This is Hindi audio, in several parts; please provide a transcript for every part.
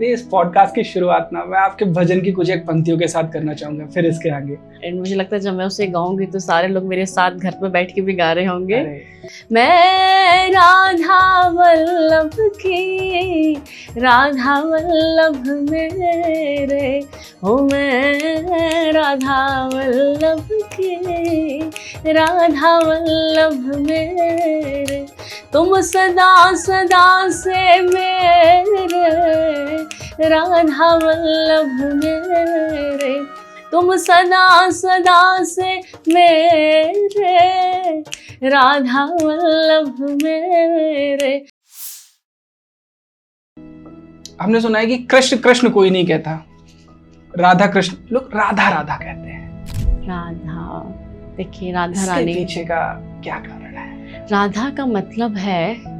इस पॉडकास्ट की शुरुआत ना मैं आपके भजन की कुछ एक पंक्तियों के साथ करना चाहूंगा, फिर इसके आगे। एंड मुझे लगता है जब मैं उसे गाऊंगी तो सारे लोग मेरे साथ घर पे बैठ के भी गा रहे होंगे। मैं राधा वल्लभ की, राधा वल्लभ मेरे, ओ मैं राधा वल्लभ की, राधा वल्लभ मेरे, तुम सदा सदा से मेरे, राधा वल्लभ मेरे, तुम सदा सदा से मेरे, राधा वल्लभ मेरे। हमने सुना है कि कृष्ण कृष्ण कोई नहीं कहता, राधा कृष्ण लोग राधा राधा कहते हैं। राधा, देखिए राधा इसके रानी, पीछे का क्या कारण है? राधा का मतलब है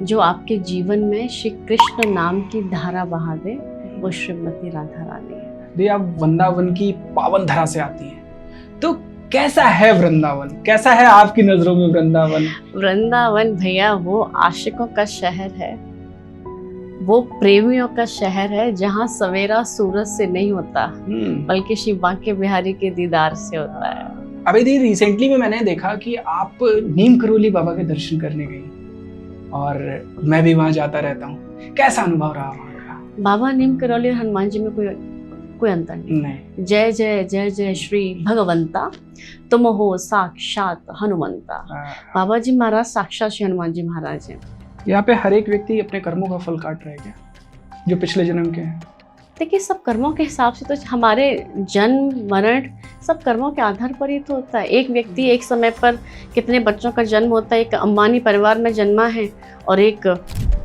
जो आपके जीवन में श्री कृष्ण नाम की धारा बहा दे, वो श्रीमती राधा रानी है। दी आप वृंदावन की पावन धरा से आती हैं, तो कैसा है वृंदावन? कैसा है आपकी नजरों में वृंदावन? वृंदावन भैया वो आशिकों का शहर है, वो प्रेमियों का शहर है, जहाँ सवेरा सूरज से नहीं होता बल्कि श्री बांके बिहारी के दीदार से होता है। अभी दी रिसेंटली में मैंने देखा कि आप नीम करोली बाबा के दर्शन करने गई, और मैं भी वहां जाता रहता हूँ। कैसा अनुभव रहा वहां का? बाबा नीम करौली और हनुमान जी में कोई अंतर नहीं। जय जय जय जय श्री भगवंता, तुम हो साक्षात हनुमंता। बाबा जी महाराज साक्षात श्री हनुमान जी महाराज हैं। यहाँ पे हर एक व्यक्ति अपने कर्मों का फल काट रहा है क्या, जो पिछले जन्म के हैं? देखिए सब कर्मों के हिसाब से तो हमारे जन्म मरण सब कर्मों के आधार पर ही तो होता है। एक व्यक्ति एक समय पर कितने बच्चों का जन्म होता है, एक अंबानी परिवार में जन्मा है और एक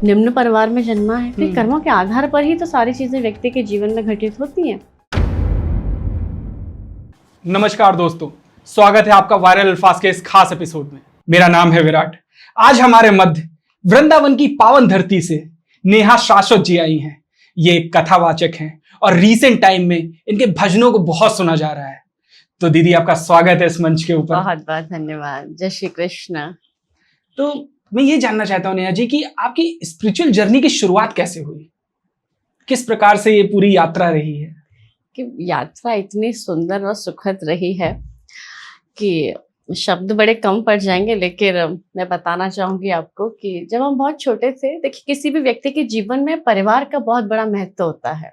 निम्न परिवार में जन्मा है, तो कर्मों के आधार पर ही तो सारी चीजें व्यक्ति के जीवन में घटित होती हैं। नमस्कार दोस्तों, स्वागत है आपका वायरल अल्फाज के इस खास एपिसोड में। मेरा नाम है विराट। आज हमारे मध्य वृंदावन की पावन धरती से नेहा शाश्वत जी आई हैं। ये एक कथावाचक हैं और रीसेंट टाइम में इनके भजनों को बहुत सुना जा रहा है। तो दीदी आपका स्वागत है इस मंच के ऊपर। बहुत बहुत धन्यवाद। जय श्री कृष्ण। तो मैं ये जानना चाहता हूँ नेहा जी कि आपकी स्पिरिचुअल जर्नी की शुरुआत कैसे हुई, किस प्रकार से ये पूरी यात्रा रही है? कि यात्रा इतनी सुंदर और सुखद रही है कि शब्द बड़े कम पड़ जाएंगे, लेकिन मैं बताना चाहूंगी आपको कि जब हम बहुत छोटे थे, देखिए किसी भी व्यक्ति के जीवन में परिवार का बहुत बड़ा महत्व होता है।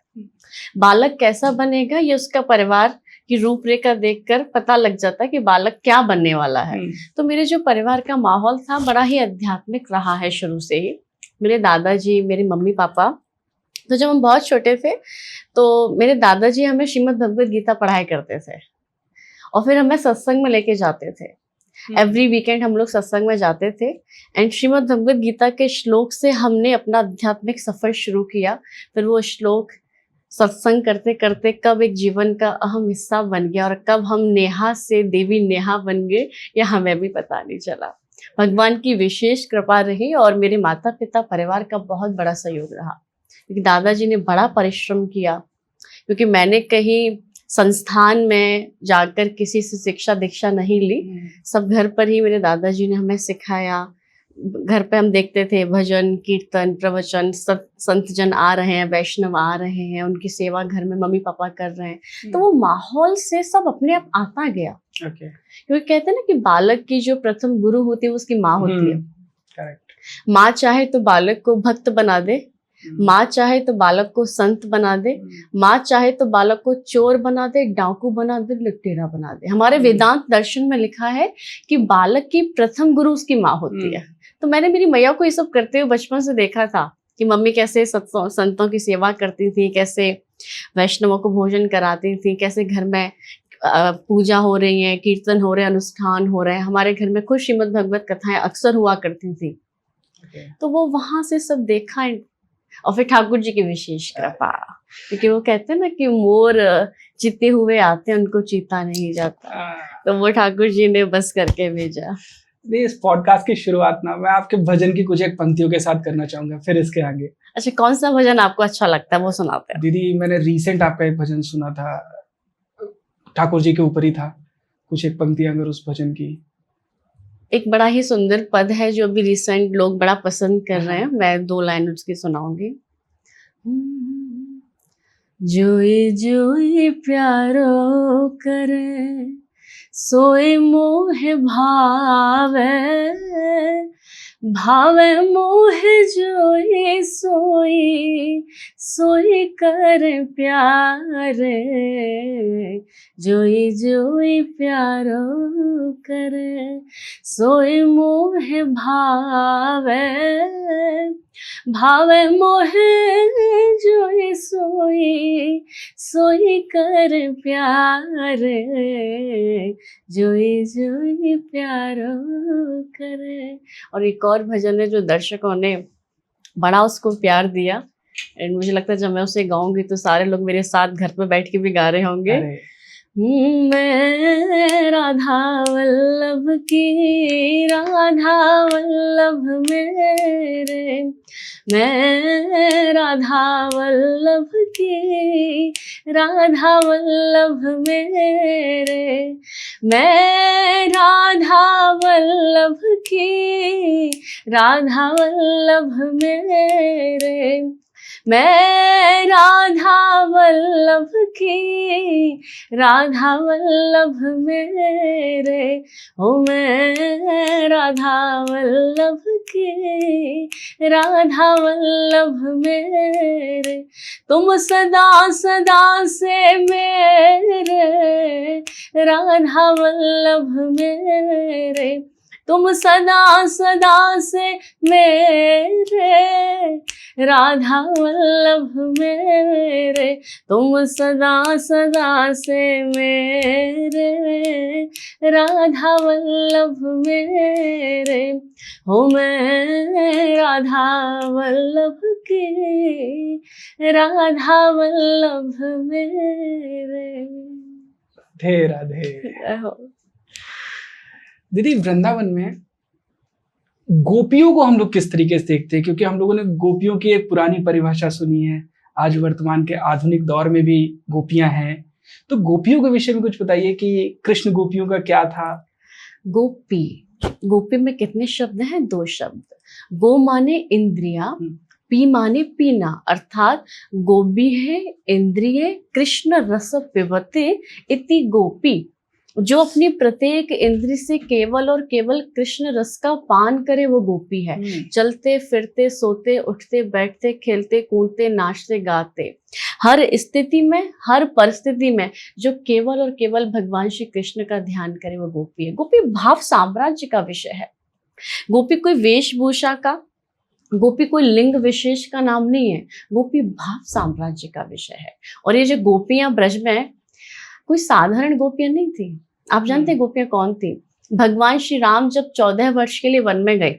बालक कैसा बनेगा ये उसका परिवार की रूपरेखा देखकर पता लग जाता है कि बालक क्या बनने वाला है। तो मेरे जो परिवार का माहौल था बड़ा ही आध्यात्मिक रहा है शुरू से ही। मेरे दादाजी, मेरे मम्मी पापा, तो जब हम बहुत छोटे थे तो मेरे दादाजी हमें श्रीमद् भगवद गीता पढ़ाया करते थे और फिर हमें सत्संग में लेके जाते थे। एवरी वीकेंड हम लोग सत्संग में जाते थे एंड श्रीमद् भगवद गीता के श्लोक से हमने अपना आध्यात्मिक सफर शुरू किया। फिर वो श्लोक सत्संग करते करते कब एक जीवन का अहम हिस्सा बन गया और कब हम नेहा से देवी नेहा बन गए, यह हमें भी पता नहीं चला। भगवान की विशेष कृपा रही और मेरे माता पिता परिवार का बहुत बड़ा सहयोग रहा, क्योंकि दादाजी ने बड़ा परिश्रम किया। क्योंकि मैंने कहीं संस्थान में जाकर किसी से शिक्षा दीक्षा नहीं ली, सब घर पर ही मेरे दादाजी ने हमें सिखाया। घर पे हम देखते थे भजन कीर्तन प्रवचन, संत जन आ रहे हैं, वैष्णव आ रहे हैं, उनकी सेवा घर में मम्मी पापा कर रहे हैं। तो वो माहौल से सब अपने आप आता गया। क्योंकि कहते हैं ना कि बालक की जो प्रथम गुरु होती है वो उसकी माँ होती है। करेक्ट। माँ चाहे तो बालक को भक्त बना दे, माँ चाहे तो बालक को संत बना दे, माँ चाहे तो बालक को चोर बना दे, डाकू बना दे, लुटेरा बना दे। हमारे वेदांत दर्शन में लिखा है कि बालक की प्रथम गुरु उसकी माँ होती है। तो मैंने मेरी मैया को ये सब करते हुए बचपन से देखा था कि मम्मी कैसे संतों की सेवा करती थी, कैसे वैष्णवों को भोजन कराती थी, कैसे घर में पूजा हो रही है, कीर्तन हो रहे हैं, अनुष्ठान हो रहे हैं। हमारे घर में खुद श्रीमद् भगवत कथाएं अक्सर हुआ करती थी। तो वो वहां से सब देखा। और फिर ठाकुर जी की विशेष कृपा, क्योंकि वो कहते हैं ना कि मोर जीते हुए आते हैं, उनको चीता नहीं जाता। तो वो ठाकुर जी ने बस करके भेजा। इस पॉडकास्ट की शुरुआत ना मैं आपके भजन की कुछ एक पंक्तियों के साथ करना चाहूंगा, फिर इसके आगे। अच्छा, कौन सा भजन आपको अच्छा लगता है वो सुनाते हैं। दीदी मैंने रिसेंट आपका एक भजन सुना था, ठाकुर जी के ऊपर ही था, कुछ एक पंक्ति अगर उस भजन की। एक बड़ा ही सुंदर पद है जो अभी रिसेंट लोग बड़ा पसंद कर रहे हैं, मैं 2 लाइन उसकी सुनाऊंगी। जोई जोई प्यारो करे, सोई मोहे भावे, भावे मोहे जोई सोई, सोई कर प्यारे, जोई जोई प्यारो करे, सोई मोहे भावे, भावे मोहे जोई सोई, सोई कर प्यारे, जोई जोई प्यारो करे। और एक और भजन है जो दर्शकों ने बड़ा उसको प्यार दिया, एंड मुझे लगता है जब मैं उसे गाऊंगी तो सारे लोग मेरे साथ घर पे बैठ के भी गा रहे होंगे। अरे मैं राधा वल्लभ की, राधा वल्लभ मेरे, मैं राधा वल्लभ की, राधा वल्लभ मेरे, मैं राधा वल्लभ की, राधा वल्लभ मेरे, मैं राधा वल्लभ की, राधा वल्लभ मेरे, ओ मैं राधा वल्लभ की, राधा वल्लभ मेरे, तुम सदा सदा से मेरे, राधा वल्लभ मेरे, तुम सदा सदा से मेरे, राधा वल्लभ मेरे, तुम सदा सदा से मेरे, राधा वल्लभ मेरे, हो मैं राधा वल्लभ की, राधा वल्लभ मेरे। राधे राधे। दीदी, वृंदावन में गोपियों को हम लोग किस तरीके से देखते हैं? क्योंकि हम लोगों ने गोपियों की एक पुरानी परिभाषा सुनी है, आज वर्तमान के आधुनिक दौर में भी गोपियां हैं, तो गोपियों के विषय में कुछ बताइए कि कृष्ण गोपियों का क्या था? गोपी, गोपी में कितने शब्द हैं? 2 शब्द। गो माने इंद्रिया, पी माने पीना, अर्थात गोपी है इंद्रिय कृष्ण रस पिबते इति गोपी, जो अपनी प्रत्येक इंद्रिय से केवल और केवल कृष्ण रस का पान करे वो गोपी है। चलते फिरते सोते उठते बैठते खेलते कूदते नाचते गाते, हर स्थिति में हर परिस्थिति में जो केवल और केवल भगवान श्री कृष्ण का ध्यान करे वो गोपी है। गोपी भाव साम्राज्य का विषय है। गोपी कोई वेशभूषा का, गोपी कोई लिंग विशेष का नाम नहीं है, गोपी भाव साम्राज्य का विषय है। और ये जो गोपियां ब्रज में कोई साधारण गोपियां नहीं थी। आप जानते हैं गोपियां कौन थी? भगवान श्री राम जब 14 वर्ष के लिए वन में गए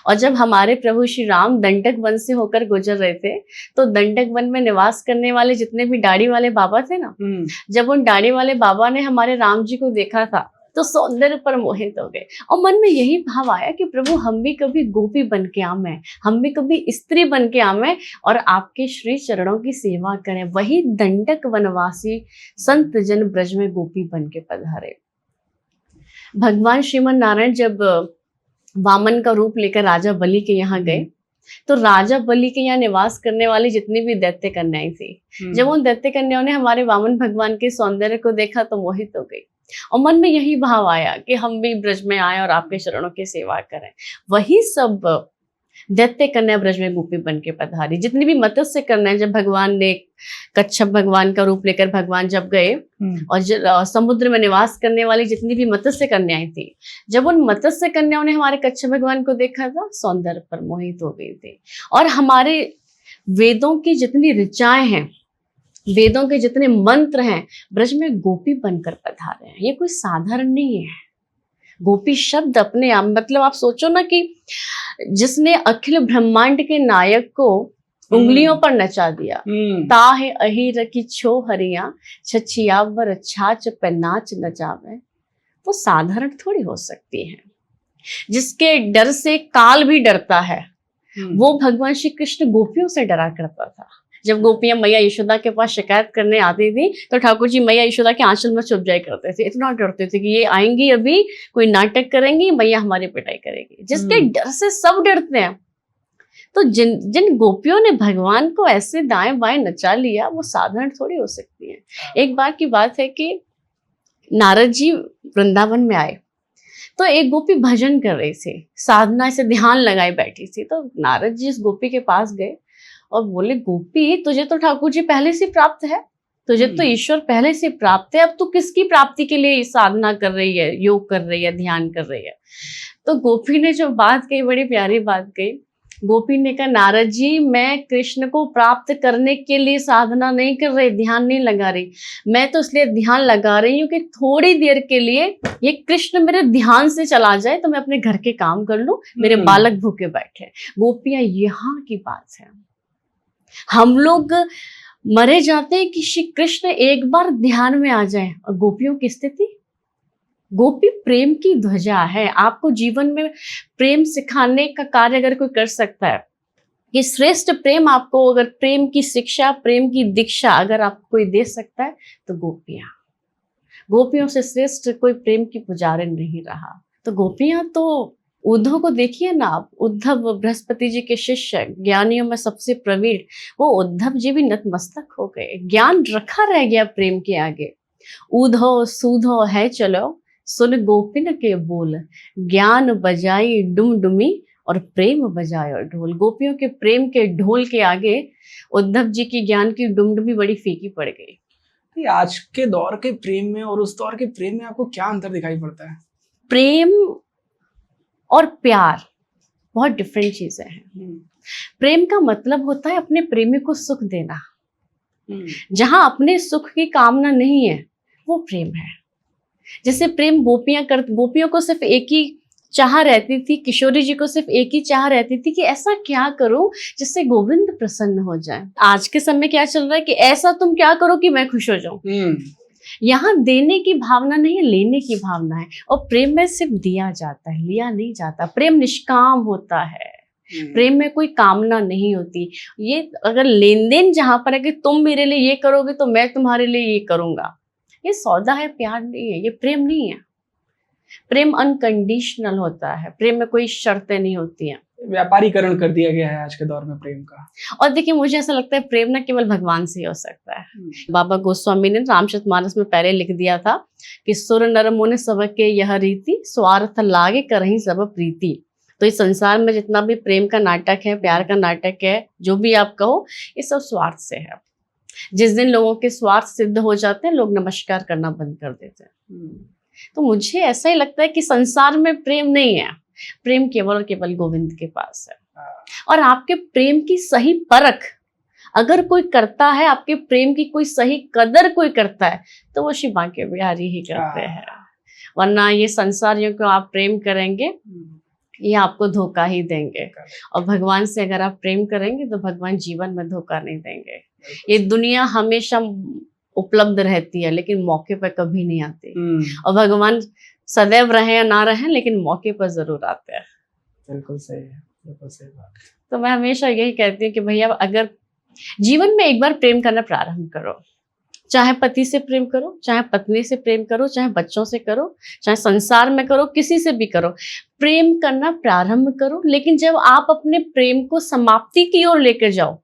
और जब हमारे प्रभु श्री राम दंडक वन से होकर गुजर रहे थे, तो दंडक वन में निवास करने वाले जितने भी दाढ़ी वाले बाबा थे ना, जब उन दाढ़ी वाले बाबा ने हमारे राम जी को देखा था तो सौंदर्य पर मोहित हो गए और मन में यही भाव आया कि प्रभु हम भी कभी गोपी बन के आवे, हम भी कभी स्त्री बन के आवे और आपके श्री चरणों की सेवा करें। वही दंडक वनवासी संत जन ब्रज में गोपी बन के पधारे। भगवान श्रीमन नारायण जब वामन का रूप लेकर राजा बलि के यहाँ गए, तो राजा बलि के यहाँ निवास करने वाली जितनी भी दैत्य कन्याएं थी, जब उन दैत्य कन्याओं ने हमारे वामन भगवान के सौंदर्य को देखा तो मोहित हो गई और मन में यही भाव आया कि हम भी ब्रज में आए और आपके चरणों की सेवा करें। वही सब दैत्य कन्या ब्रज में गोपी बन के पधारी। जितनी भी मत्स्य कन्याएं, जब भगवान ने कच्छप भगवान का रूप लेकर भगवान जब गए और समुद्र में निवास करने वाली जितनी भी मत्स्य कन्याएं थी, जब उन मत्स्य कन्याओं ने हमारे कच्छप भगवान को देखा था, सौंदर्य पर मोहित हो गई थी। और हमारे वेदों की जितनी ऋचाएं हैं, वेदों के जितने मंत्र हैं, ब्रज में गोपी बनकर पधारे हैं। ये कोई साधारण नहीं है। गोपी शब्द अपने आप, मतलब आप सोचो ना कि जिसने अखिल ब्रह्मांड के नायक को उंगलियों पर नचा दिया, ताहे अहिर की छो हरिया, छछियावर छाछ पे नाच नचावे, वो साधारण थोड़ी हो सकती है। जिसके डर से काल भी डरता है, वो भगवान श्री कृष्ण गोपियों से डरा करता था। जब गोपियां मैया यशोदा के पास शिकायत करने आती थी तो ठाकुर जी मैया यशोदा के आंचल में छुप जाया करते थे। इतना डरते थे कि ये आएंगी, अभी कोई नाटक करेंगी, मैया हमारी पिटाई करेगी। जिसके डर से सब डरते हैं, तो जिन जिन गोपियों ने भगवान को ऐसे दाएं बाएं नचा लिया, वो साधारण थोड़ी हो सकती है। एक बार की बात है कि नारद जी वृंदावन में आए, तो एक गोपी भजन कर रही थी, साधना से ध्यान लगाए बैठी थी। तो नारद जी इस गोपी के पास गए और बोले, गोपी तुझे तो ठाकुर जी पहले से प्राप्त है, तुझे तो ईश्वर पहले से प्राप्त है, अब तू किसकी प्राप्ति के लिए साधना कर रही है, योग कर रही है, ध्यान कर रही है। तो गोपी ने जो बात कही, बड़ी प्यारी बात कही। गोपी ने कहा, नारद जी मैं कृष्ण को प्राप्त करने के लिए साधना नहीं कर रही, ध्यान नहीं लगा रही, मैं तो इसलिए ध्यान लगा रही हूँ कि थोड़ी देर के लिए ये कृष्ण मेरे ध्यान से चला जाए तो मैं अपने घर के काम कर लूं, मेरे बालक भूखे बैठे। गोपियां यहाँ की बात है। हम लोग मरे जाते हैं कि श्री कृष्ण एक बार ध्यान में आ जाए। और गोपियों की स्थिति, गोपी प्रेम की ध्वजा है। आपको जीवन में प्रेम सिखाने का कार्य अगर कोई कर सकता है, ये श्रेष्ठ प्रेम, आपको अगर प्रेम की शिक्षा, प्रेम की दीक्षा अगर आपको कोई दे सकता है तो गोपियों से श्रेष्ठ कोई प्रेम की पुजारी नहीं रहा। तो गोपियां तो उद्धव को देखिए ना आप, उद्धव बृहस्पति जी के शिष्य, ज्ञानियों में सबसे प्रवीण, वो उद्धव जी भी नतमस्तक हो गए। ज्ञान रखा रह गया प्रेम के आगे। ऊधो सूधो है चलो, सुन गोपिन के बोल, ज्ञान बजाई डुमडुमी और प्रेम बजायो ढोल। गोपियों के प्रेम के ढोल के आगे उद्धव जी की ज्ञान की डुमडुमी बड़ी फीकी पड़ गई। आज के दौर के प्रेम में और उस दौर के प्रेम में आपको क्या अंतर दिखाई पड़ता है? प्रेम और प्यार बहुत डिफरेंट चीजें हैं। प्रेम का मतलब होता है अपने प्रेमी को सुख देना। जहां अपने सुख की कामना नहीं है वो प्रेम है। जैसे प्रेम गोपियों को सिर्फ एक ही चाह रहती थी, किशोरी जी को सिर्फ एक ही चाह रहती थी कि ऐसा क्या करो जिससे गोविंद प्रसन्न हो जाए। आज के समय क्या चल रहा है कि ऐसा तुम क्या करो कि मैं खुश हो जाऊं। यहाँ देने की भावना नहीं है, लेने की भावना है। और प्रेम में सिर्फ दिया जाता है, लिया नहीं जाता। प्रेम निष्काम होता है, प्रेम में कोई कामना नहीं होती। ये अगर लेन देन जहां पर है कि तुम मेरे लिए ये करोगे तो मैं तुम्हारे लिए ये करूंगा, ये सौदा है, प्यार नहीं है, ये प्रेम नहीं है। प्रेम अनकंडीशनल होता है, प्रेम में कोई शर्तें नहीं होती हैं। व्यापारीकरण कर दिया गया है आज के दौर में प्रेम का। और देखिए, मुझे ऐसा लगता है प्रेम ना केवल भगवान से ही हो सकता है। बाबा गोस्वामी ने रामचरितमानस में पहले लिख दिया था कि सुर नर मुनि सबके यह रीति, स्वार्थ लागे करहीं सब प्रीति। तो इस संसार में जितना भी प्रेम का नाटक है, प्यार का नाटक है, जो भी आप कहो, ये सब स्वार्थ से है। जिस दिन लोगों के स्वार्थ सिद्ध हो जाते हैं, लोग नमस्कार करना बंद कर देते हैं। तो मुझे ऐसा ही लगता है कि संसार में प्रेम नहीं है, प्रेम केवल और केवल गोविंद के पास है। और आपके प्रेम की सही परख अगर कोई करता है, आपके प्रेम की कोई सही कदर कोई करता है, तो वो श्री बांके बिहारी ही करते हैं। वरना ये संसारियों को आप प्रेम करेंगे, ये आपको धोखा ही देंगे। और भगवान से अगर आप प्रेम करेंगे तो भगवान जीवन में धोखा नहीं देंगे। ये दुनिया हमेशा उपलब्ध रहती है लेकिन मौके पर कभी नहीं आती। और भगवान सदैव रहे या ना रहे लेकिन मौके पर जरूर आते हैं। बिल्कुल सही है, बिल्कुल सही बात। तो मैं हमेशा यही कहती हूँ कि भैया अगर जीवन में एक बार प्रेम करना प्रारंभ करो, चाहे पति से प्रेम करो, चाहे पत्नी से प्रेम करो, चाहे बच्चों से करो, चाहे संसार में करो, किसी से भी करो, प्रेम करना प्रारंभ करो। लेकिन जब आप अपने प्रेम को समाप्ति की ओर लेकर जाओ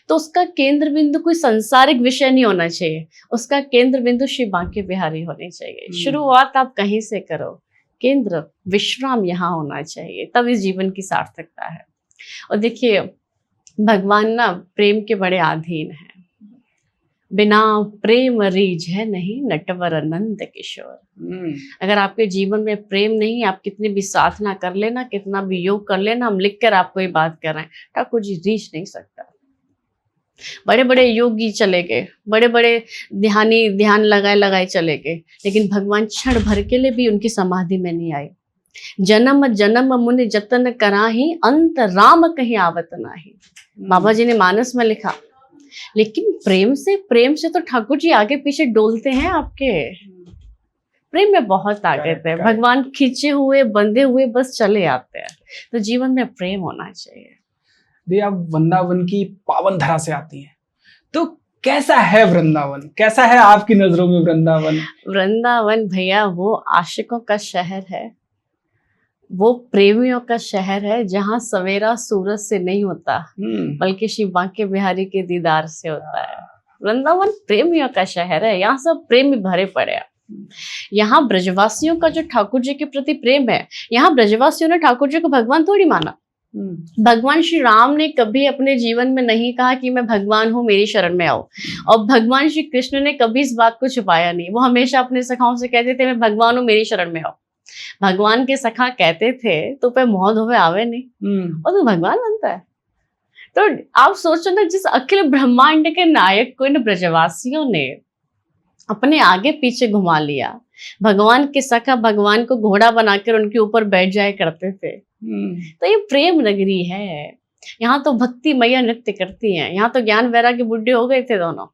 तो उसका केंद्र बिंदु कोई सांसारिक विषय नहीं होना चाहिए, उसका केंद्र बिंदु श्री बांके बिहारी होनी चाहिए। शुरुआत आप कहीं से करो, केंद्र विश्राम यहाँ होना चाहिए, तब इस जीवन की सार्थकता है। और देखिए, भगवान ना प्रेम के बड़े अधीन है। बिना प्रेम रीझ है नहीं, नटवर नंद किशोर। अगर आपके जीवन में प्रेम नहीं, आप कितनी भी साधना कर लेना, कितना भी योग कर लेना, हम लिख कर आपको ये बात कर रहे हैं, ठाकुर जी रीझ नहीं सकता। बड़े बड़े योगी चले गए, बड़े बड़े ध्यान लगाए चले गए, लेकिन भगवान क्षण भर के लिए भी उनकी समाधि में नहीं आए। जन्म जन्म मुनि जतन कराही, अंत राम कहीं आवत नाही। बाबा जी ने मानस में लिखा। लेकिन प्रेम से तो ठाकुर जी आगे पीछे डोलते हैं आपके। प्रेम में बहुत ताकत है। भगवान खींचे हुए, बंधे हुए बस चले आते हैं। तो जीवन में प्रेम होना चाहिए। दी, आप वृंदावन की पावन धरा से आती हैं, तो कैसा है वृंदावन? कैसा है आपकी नजरों में वृंदावन? वृंदावन भैया वो आशिकों का शहर है। वो प्रेमियों का शहर है जहाँ सवेरा सूरज से नहीं होता बल्कि श्री बांके बिहारी के दीदार से होता है। वृंदावन प्रेमियों का शहर है, यहाँ सब प्रेमी भरे पड़े हैं। यहाँ ब्रजवासियों का जो ठाकुर जी के प्रति प्रेम है, यहाँ ब्रजवासियों ने ठाकुर जी को भगवान थोड़ी माना। भगवान श्री राम ने कभी अपने जीवन में नहीं कहा कि मैं भगवान हूँ, मेरी शरण में आओ। और भगवान श्री कृष्ण ने कभी इस बात को छुपाया नहीं। वो हमेशा अपने सखाओं से कहते थे मैं भगवान हूँ, मेरी शरण में आओ। भगवान के सखा कहते थे तो पे मोह धोवे आवे नहीं, और तो भगवान बनता है। तो आप सोचो ना, जिस अखिल ब्रह्मांड के नायक को इन ब्रजवासियों ने अपने आगे पीछे घुमा लिया। भगवान के सखा भगवान को घोड़ा बनाकर उनके ऊपर बैठ जाया करते थे। तो ये प्रेम नगरी है। यहाँ तो भक्ति मैया नृत्य करती हैं। यहाँ तो ज्ञान वैराग्य बुढ़े हो गए थे दोनों।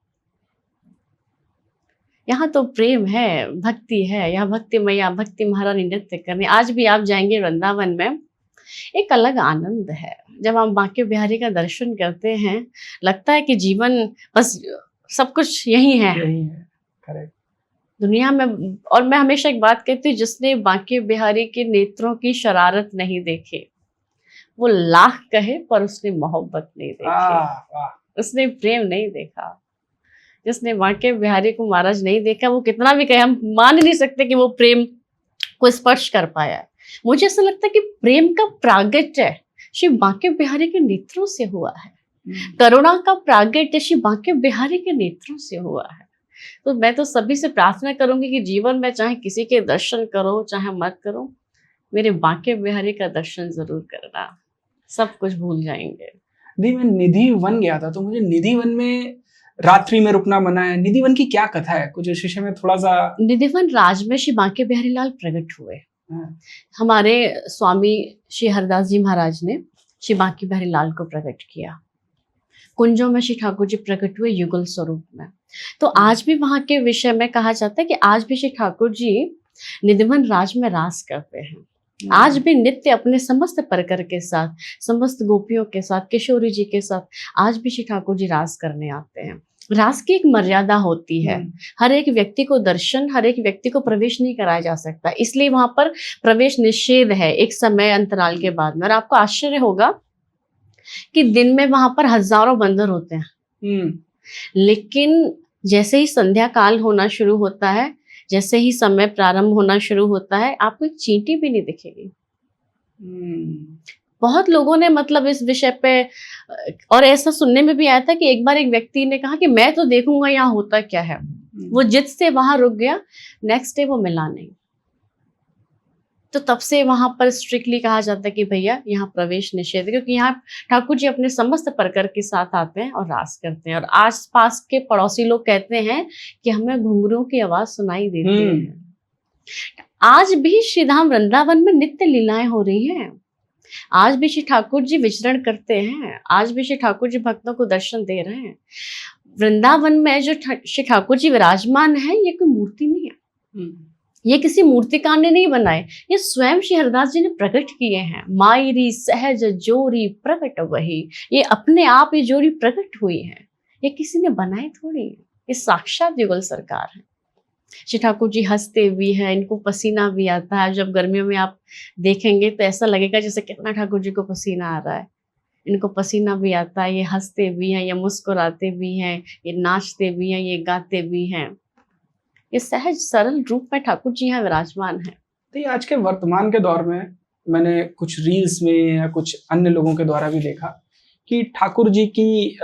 यहाँ तो प्रेम है, भक्ति है। यहाँ भक्ति मैया, भक्ति महारानी नृत्य करने। आज भी आप जाएंगे वृंदावन में, एक अलग आनंद है। जब हम बांके बिहारी का दर्शन करते हैं, लगता है कि जीवन बस सब कुछ यही है। करेक्ट। दुनिया में। और मैं हमेशा एक बात कहती हूँ, जिसने बांके बिहारी के नेत्रों की शरारत नहीं देखी, वो लाख कहे पर उसने मोहब्बत नहीं देखी, उसने प्रेम नहीं देखा। जिसने बांके बिहारी को महाराज नहीं देखा, वो कितना भी कहे, हम मान ही नहीं सकते कि वो प्रेम को स्पर्श कर पाया है। मुझे ऐसा लगता है कि प्रेम का प्रागट्य श्री बांके बिहारी के नेत्रों से हुआ है। करुणा का प्रागट्य श्री बांके बिहारी के नेत्रों से हुआ है। तो मैं तो सभी से प्रार्थना करूंगी कि जीवन में चाहे किसी के दर्शन करो चाहे मत करो, मेरे बांके बिहारी का दर्शन जरूर करना, सब कुछ भूल जाएंगे। दी, मैं निधि वन गया था, तो मुझे निधि वन में रात्रि में रुकना मना है। निधि वन की क्या कथा है, कुछ इस विषय में थोड़ा सा। निधि वन राज में श्री बांके बिहारी लाल प्रकट हुए। हमारे स्वामी श्री हरदास जी महाराज ने श्री बांके बिहारी लाल को प्रकट किया। कुंजों में श्री ठाकुर जी प्रकट हुए युगल स्वरूप में। तो आज भी वहां के विषय में कहा जाता है कि आज भी श्री ठाकुर जी निधिवन राज में रास करते हैं। आज भी नित्य अपने समस्त परकर के साथ, समस्त गोपियों के साथ, किशोरी जी के साथ आज भी श्री ठाकुर जी रास करने आते हैं। रास की एक मर्यादा होती है। हर एक व्यक्ति को दर्शन, हर एक व्यक्ति को प्रवेश नहीं कराया जा सकता, इसलिए वहां पर प्रवेश निषेध है एक समय अंतराल के बाद में। और आपको आश्चर्य होगा कि दिन में वहां पर हजारों बंदर होते हैं, लेकिन जैसे ही संध्या काल होना शुरू होता है, जैसे ही समय प्रारंभ होना शुरू होता है, आपको एक चींटी भी नहीं दिखेगी। बहुत लोगों ने मतलब इस विषय पे, और ऐसा सुनने में भी आया था कि एक बार एक व्यक्ति ने कहा कि मैं तो देखूंगा यहाँ होता क्या है। वो जिद से वहां रुक गया, नेक्स्ट डे वो मिला नहीं। तो तब से वहां पर स्ट्रिक्टली कहा जाता है कि भैया यहाँ प्रवेश निषेध है, क्योंकि यहाँ ठाकुर जी अपने समस्त परकर के साथ आते हैं और रास करते हैं। और आस पास के पड़ोसी लोग कहते हैं कि हमें घुंघरुओं की आवाज सुनाई देती है। आज भी श्रीधाम वृंदावन में नित्य लीलाएं हो रही हैं। आज भी श्री ठाकुर जी विचरण करते हैं। आज भी श्री ठाकुर जी भक्तों को दर्शन दे रहे हैं। वृंदावन में जो श्री ठाकुर जी विराजमान है, ये कोई मूर्ति नहीं है, ये किसी मूर्तिकार ने नहीं बनाए, ये स्वयं श्री हरदास जी ने प्रकट किए हैं। मायरी सहज जोरी प्रकट वही, ये अपने आप ये जोरी प्रकट हुई है, ये किसी ने बनाए थोड़ी, ये साक्षात युगल सरकार है। श्री ठाकुर जी हंसते भी हैं, इनको पसीना भी आता है। जब गर्मियों में आप देखेंगे तो ऐसा लगेगा जैसे कितना ठाकुर जी को पसीना आ रहा है। इनको पसीना भी आता है, ये हंसते भी हैं, ये मुस्कुराते भी हैं, ये नाचते भी हैं, ये गाते भी हैं। ये सहज सरल रूप में ठाकुर जी यहाँ विराजमान है। तो ये आज के वर्तमान के दौर में मैंने कुछ रील्स में या कुछ अन्य लोगों के द्वारा भी देखा कि ठाकुर जी की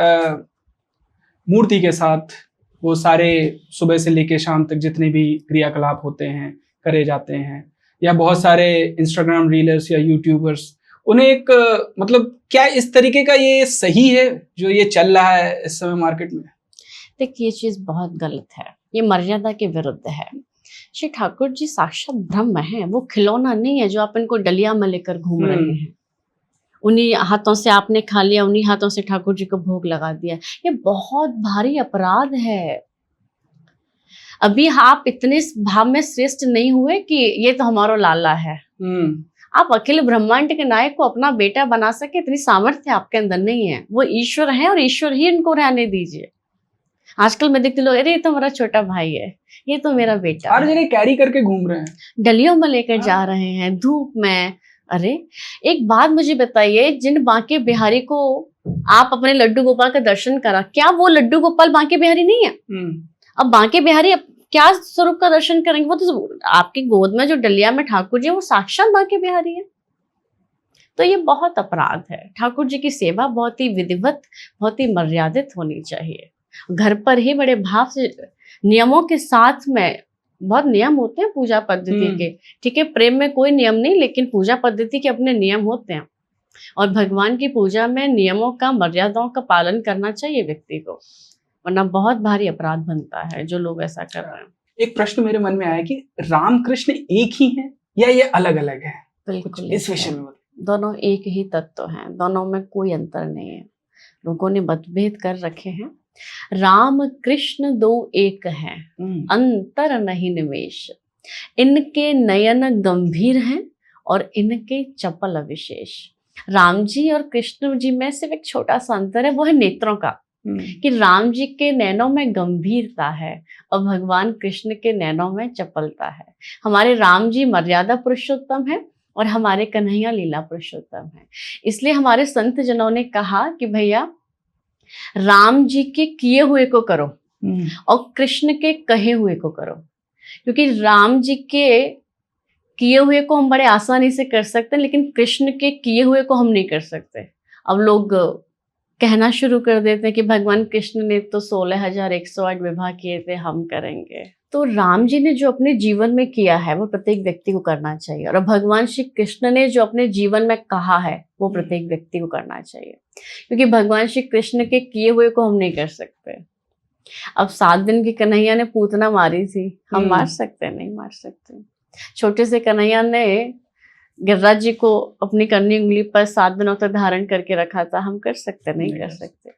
मूर्ति के साथ वो सारे सुबह से लेकर शाम तक जितने भी क्रियाकलाप होते हैं करे जाते हैं, या बहुत सारे इंस्टाग्राम रीलर्स या यूट्यूबर्स उन्हें एक मतलब क्या इस तरीके का ये सही है जो ये चल रहा है इस समय मार्केट में? देखिए, ये चीज बहुत गलत है, ये मर्यादा के विरुद्ध है। श्री ठाकुर जी साक्षात ब्रह्म है, वो खिलौना नहीं है जो आप इनको डलिया में लेकर घूम रहे हैं। उन्हीं हाथों से आपने खा लिया, उन्हीं हाथों से ठाकुर जी को भोग लगा दिया, ये बहुत भारी अपराध है। अभी आप इतने भाव में श्रेष्ठ नहीं हुए कि ये तो हमारा लाला है। आप अखिल ब्रह्मांड के नायक को अपना बेटा बना सके, इतनी सामर्थ्य आपके अंदर नहीं है। वो ईश्वर है और ईश्वर ही इनको रहने दीजिए। आजकल मैं देखती लोग, अरे ये तो हमारा छोटा भाई है, ये तो मेरा बेटा, हर जगह कैरी करके घूम रहे हैं, डलियों में लेकर जा रहे हैं, धूप में अरे एक बात मुझे बताइए, जिन बांके बिहारी को आप अपने लड्डू गोपाल का दर्शन करा, क्या वो लड्डू गोपाल बांके बिहारी नहीं है? अब बांके बिहारी क्या स्वरूप का दर्शन करेंगे? वो तो आपकी गोद में जो डलिया में ठाकुर जी, वो साक्षात बांके बिहारी है। तो ये बहुत अपराध है। ठाकुर जी की सेवा बहुत ही विधिवत, बहुत ही मर्यादित होनी चाहिए। घर पर ही बड़े भाव से, नियमों के साथ में, बहुत नियम होते हैं पूजा पद्धति के, ठीक है, प्रेम में कोई नियम नहीं, लेकिन पूजा पद्धति के अपने नियम होते हैं। और भगवान की पूजा में नियमों का, मर्यादाओं का पालन करना चाहिए व्यक्ति को, वरना बहुत भारी अपराध बनता है जो लोग ऐसा कर रहे हैं। एक प्रश्न मेरे मन में आया कि रामकृष्ण एक ही हैं या ये अलग अलग है? बिल्कुल इस विषय में दोनों एक ही तत्व हैं, दोनों में कोई अंतर नहीं है। लोगों ने मतभेद कर रखे हैं। राम कृष्ण दो एक हैं, अंतर नहीं निवेश। इनके नयन गंभीर हैं और इनके चपल विशेष। राम जी और कृष्ण जी में सिर्फ एक छोटा सा अंतर है, वो है नेत्रों का, कि राम जी के नैनों में गंभीरता है और भगवान कृष्ण के नैनों में चपलता है। हमारे राम जी मर्यादा पुरुषोत्तम है और हमारे कन्हैया लीला पुरुषोत्तम है। इसलिए हमारे संत जनों ने कहा कि भैया राम जी के किए हुए को करो और कृष्ण के कहे हुए को करो, क्योंकि राम जी के किए हुए को हम बड़े आसानी से कर सकते हैं, लेकिन कृष्ण के किए हुए को हम नहीं कर सकते। अब लोग कहना शुरू कर देते हैं कि भगवान कृष्ण ने तो 16,108 विवाह किए थे, हम करेंगे। तो राम जी ने जो अपने जीवन में किया है वो प्रत्येक व्यक्ति को करना चाहिए, और भगवान श्री कृष्ण ने जो अपने जीवन में कहा है वो प्रत्येक व्यक्ति को करना चाहिए, क्योंकि भगवान श्री कृष्ण के किए हुए को हम नहीं कर सकते। अब 7 दिन की कन्हैया ने पूतना मारी थी, हम मार सकते? नहीं मार सकते। छोटे से कन्हैया ने गिरिराज जी को अपनी करनी उंगली पर 7 दिनों तक धारण करके रखा था, हम कर सकते? नहीं कर सकते।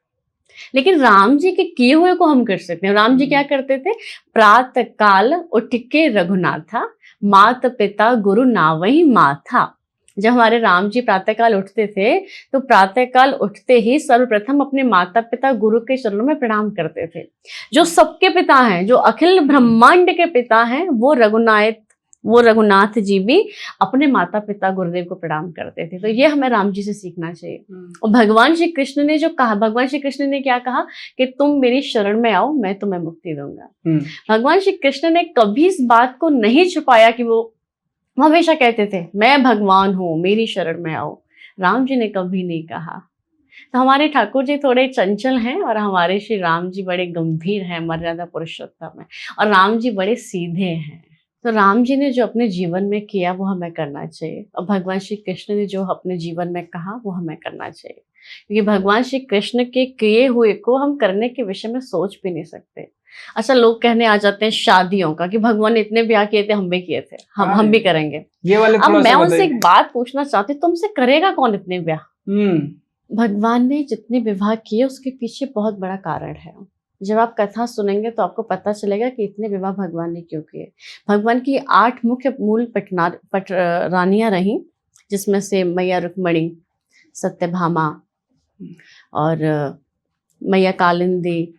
लेकिन राम जी के किए हुए को हम कर सकते हैं। राम जी क्या करते थे? प्रातः काल उठ के रघुनाथा, मात पिता गुरु नावही माथा। जब हमारे राम जी प्रातःकाल उठते थे तो प्रातःकाल उठते ही सर्वप्रथम अपने माता पिता गुरु के चरणों में प्रणाम करते थे। जो सबके पिता हैं, जो अखिल ब्रह्मांड के पिता हैं, वो रघुनाथ जी भी अपने माता पिता गुरुदेव को प्रणाम करते थे। तो ये हमें राम जी से सीखना चाहिए। और भगवान श्री कृष्ण ने जो कहा, भगवान श्री कृष्ण ने क्या कहा कि तुम मेरी शरण में आओ, मैं तुम्हें मुक्ति दूंगा। भगवान श्री कृष्ण ने कभी इस बात को नहीं छुपाया कि वो हमेशा कहते थे मैं भगवान हूँ, मेरी शरण में आओ। राम जी ने कभी नहीं कहा। तो हमारे ठाकुर जी थोड़े चंचल हैं और हमारे श्री राम जी बड़े गंभीर हैं, मर्यादा पुरुषोत्तम है, और राम जी बड़े सीधे हैं। तो राम जी ने जो अपने जीवन में किया वो हमें करना चाहिए, और भगवान श्री कृष्ण ने जो अपने जीवन में कहा वो हमें करना चाहिए, क्योंकि भगवान श्री कृष्ण के किए हुए को हम करने के विषय में सोच भी नहीं सकते। अच्छा, लोग कहने आ जाते हैं शादियों का कि भगवान ने इतने ब्याह किए थे, हम भी किए थे, हम भी करेंगे। ये वाले अब मैं उनसे एक बात पूछना चाहती हूँ, तुमसे करेगा कौन इतने ब्याह? भगवान ने जितने विवाह किए उसके पीछे बहुत बड़ा कारण है। जब आप कथा सुनेंगे तो आपको पता चलेगा कि इतने विवाह भगवान ने क्यों किए। भगवान की 8 मुख्य मूल रानियां रहीं, जिसमें से मैया रुक्मणी, सत्यभामा और मैया कालिंदी,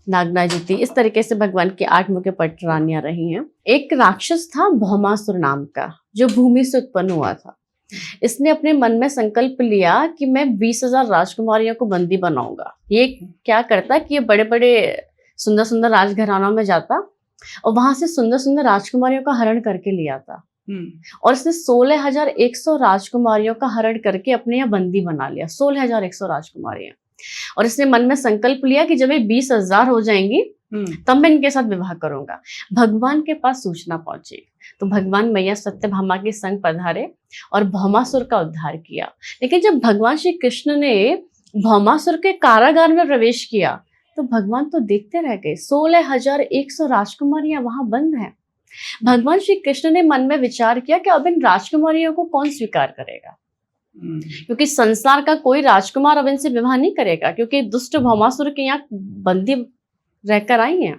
नागनाजिति, इस तरीके से भगवान की 8 मुख्य पट रानियां रही हैं। एक राक्षस था भौमासुर नाम का, जो भूमि से उत्पन्न हुआ था। इसने अपने मन में संकल्प लिया कि मैं 20,000 राजकुमारियों को बंदी बनाऊंगा। ये क्या करता कि ये बड़े बड़े सुंदर सुंदर राजघरानों में जाता और वहां से सुंदर सुंदर राजकुमारियों का हरण करके ले आता, और इसने 16,100 राजकुमारियों का हरण करके अपने यहाँ बंदी बना लिया। 16,100 राजकुमारियां। और इसने मन में संकल्प लिया कि जब ये 20,000 हो जाएंगी तब मैं इनके साथ विवाह करूंगा। भगवान के पास सूचना पहुंची तो भगवान मैया सत्यभामा के संग पधारे और भौमासुर का उद्धार किया। लेकिन जब भगवान श्री कृष्ण ने भौमासुर के कारागार में प्रवेश किया तो भगवान तो देखते रह गए। 16,100 राजकुमारियां वहां बंद हैं। भगवान श्री कृष्ण ने मन में विचार किया कि अब इन राजकुमारियों को कौन स्वीकार करेगा, क्योंकि संसार का कोई राजकुमार अब इनसे विवाह नहीं करेगा, क्योंकि दुष्ट भौमासुर के यहाँ बंदी रहकर आई हैं।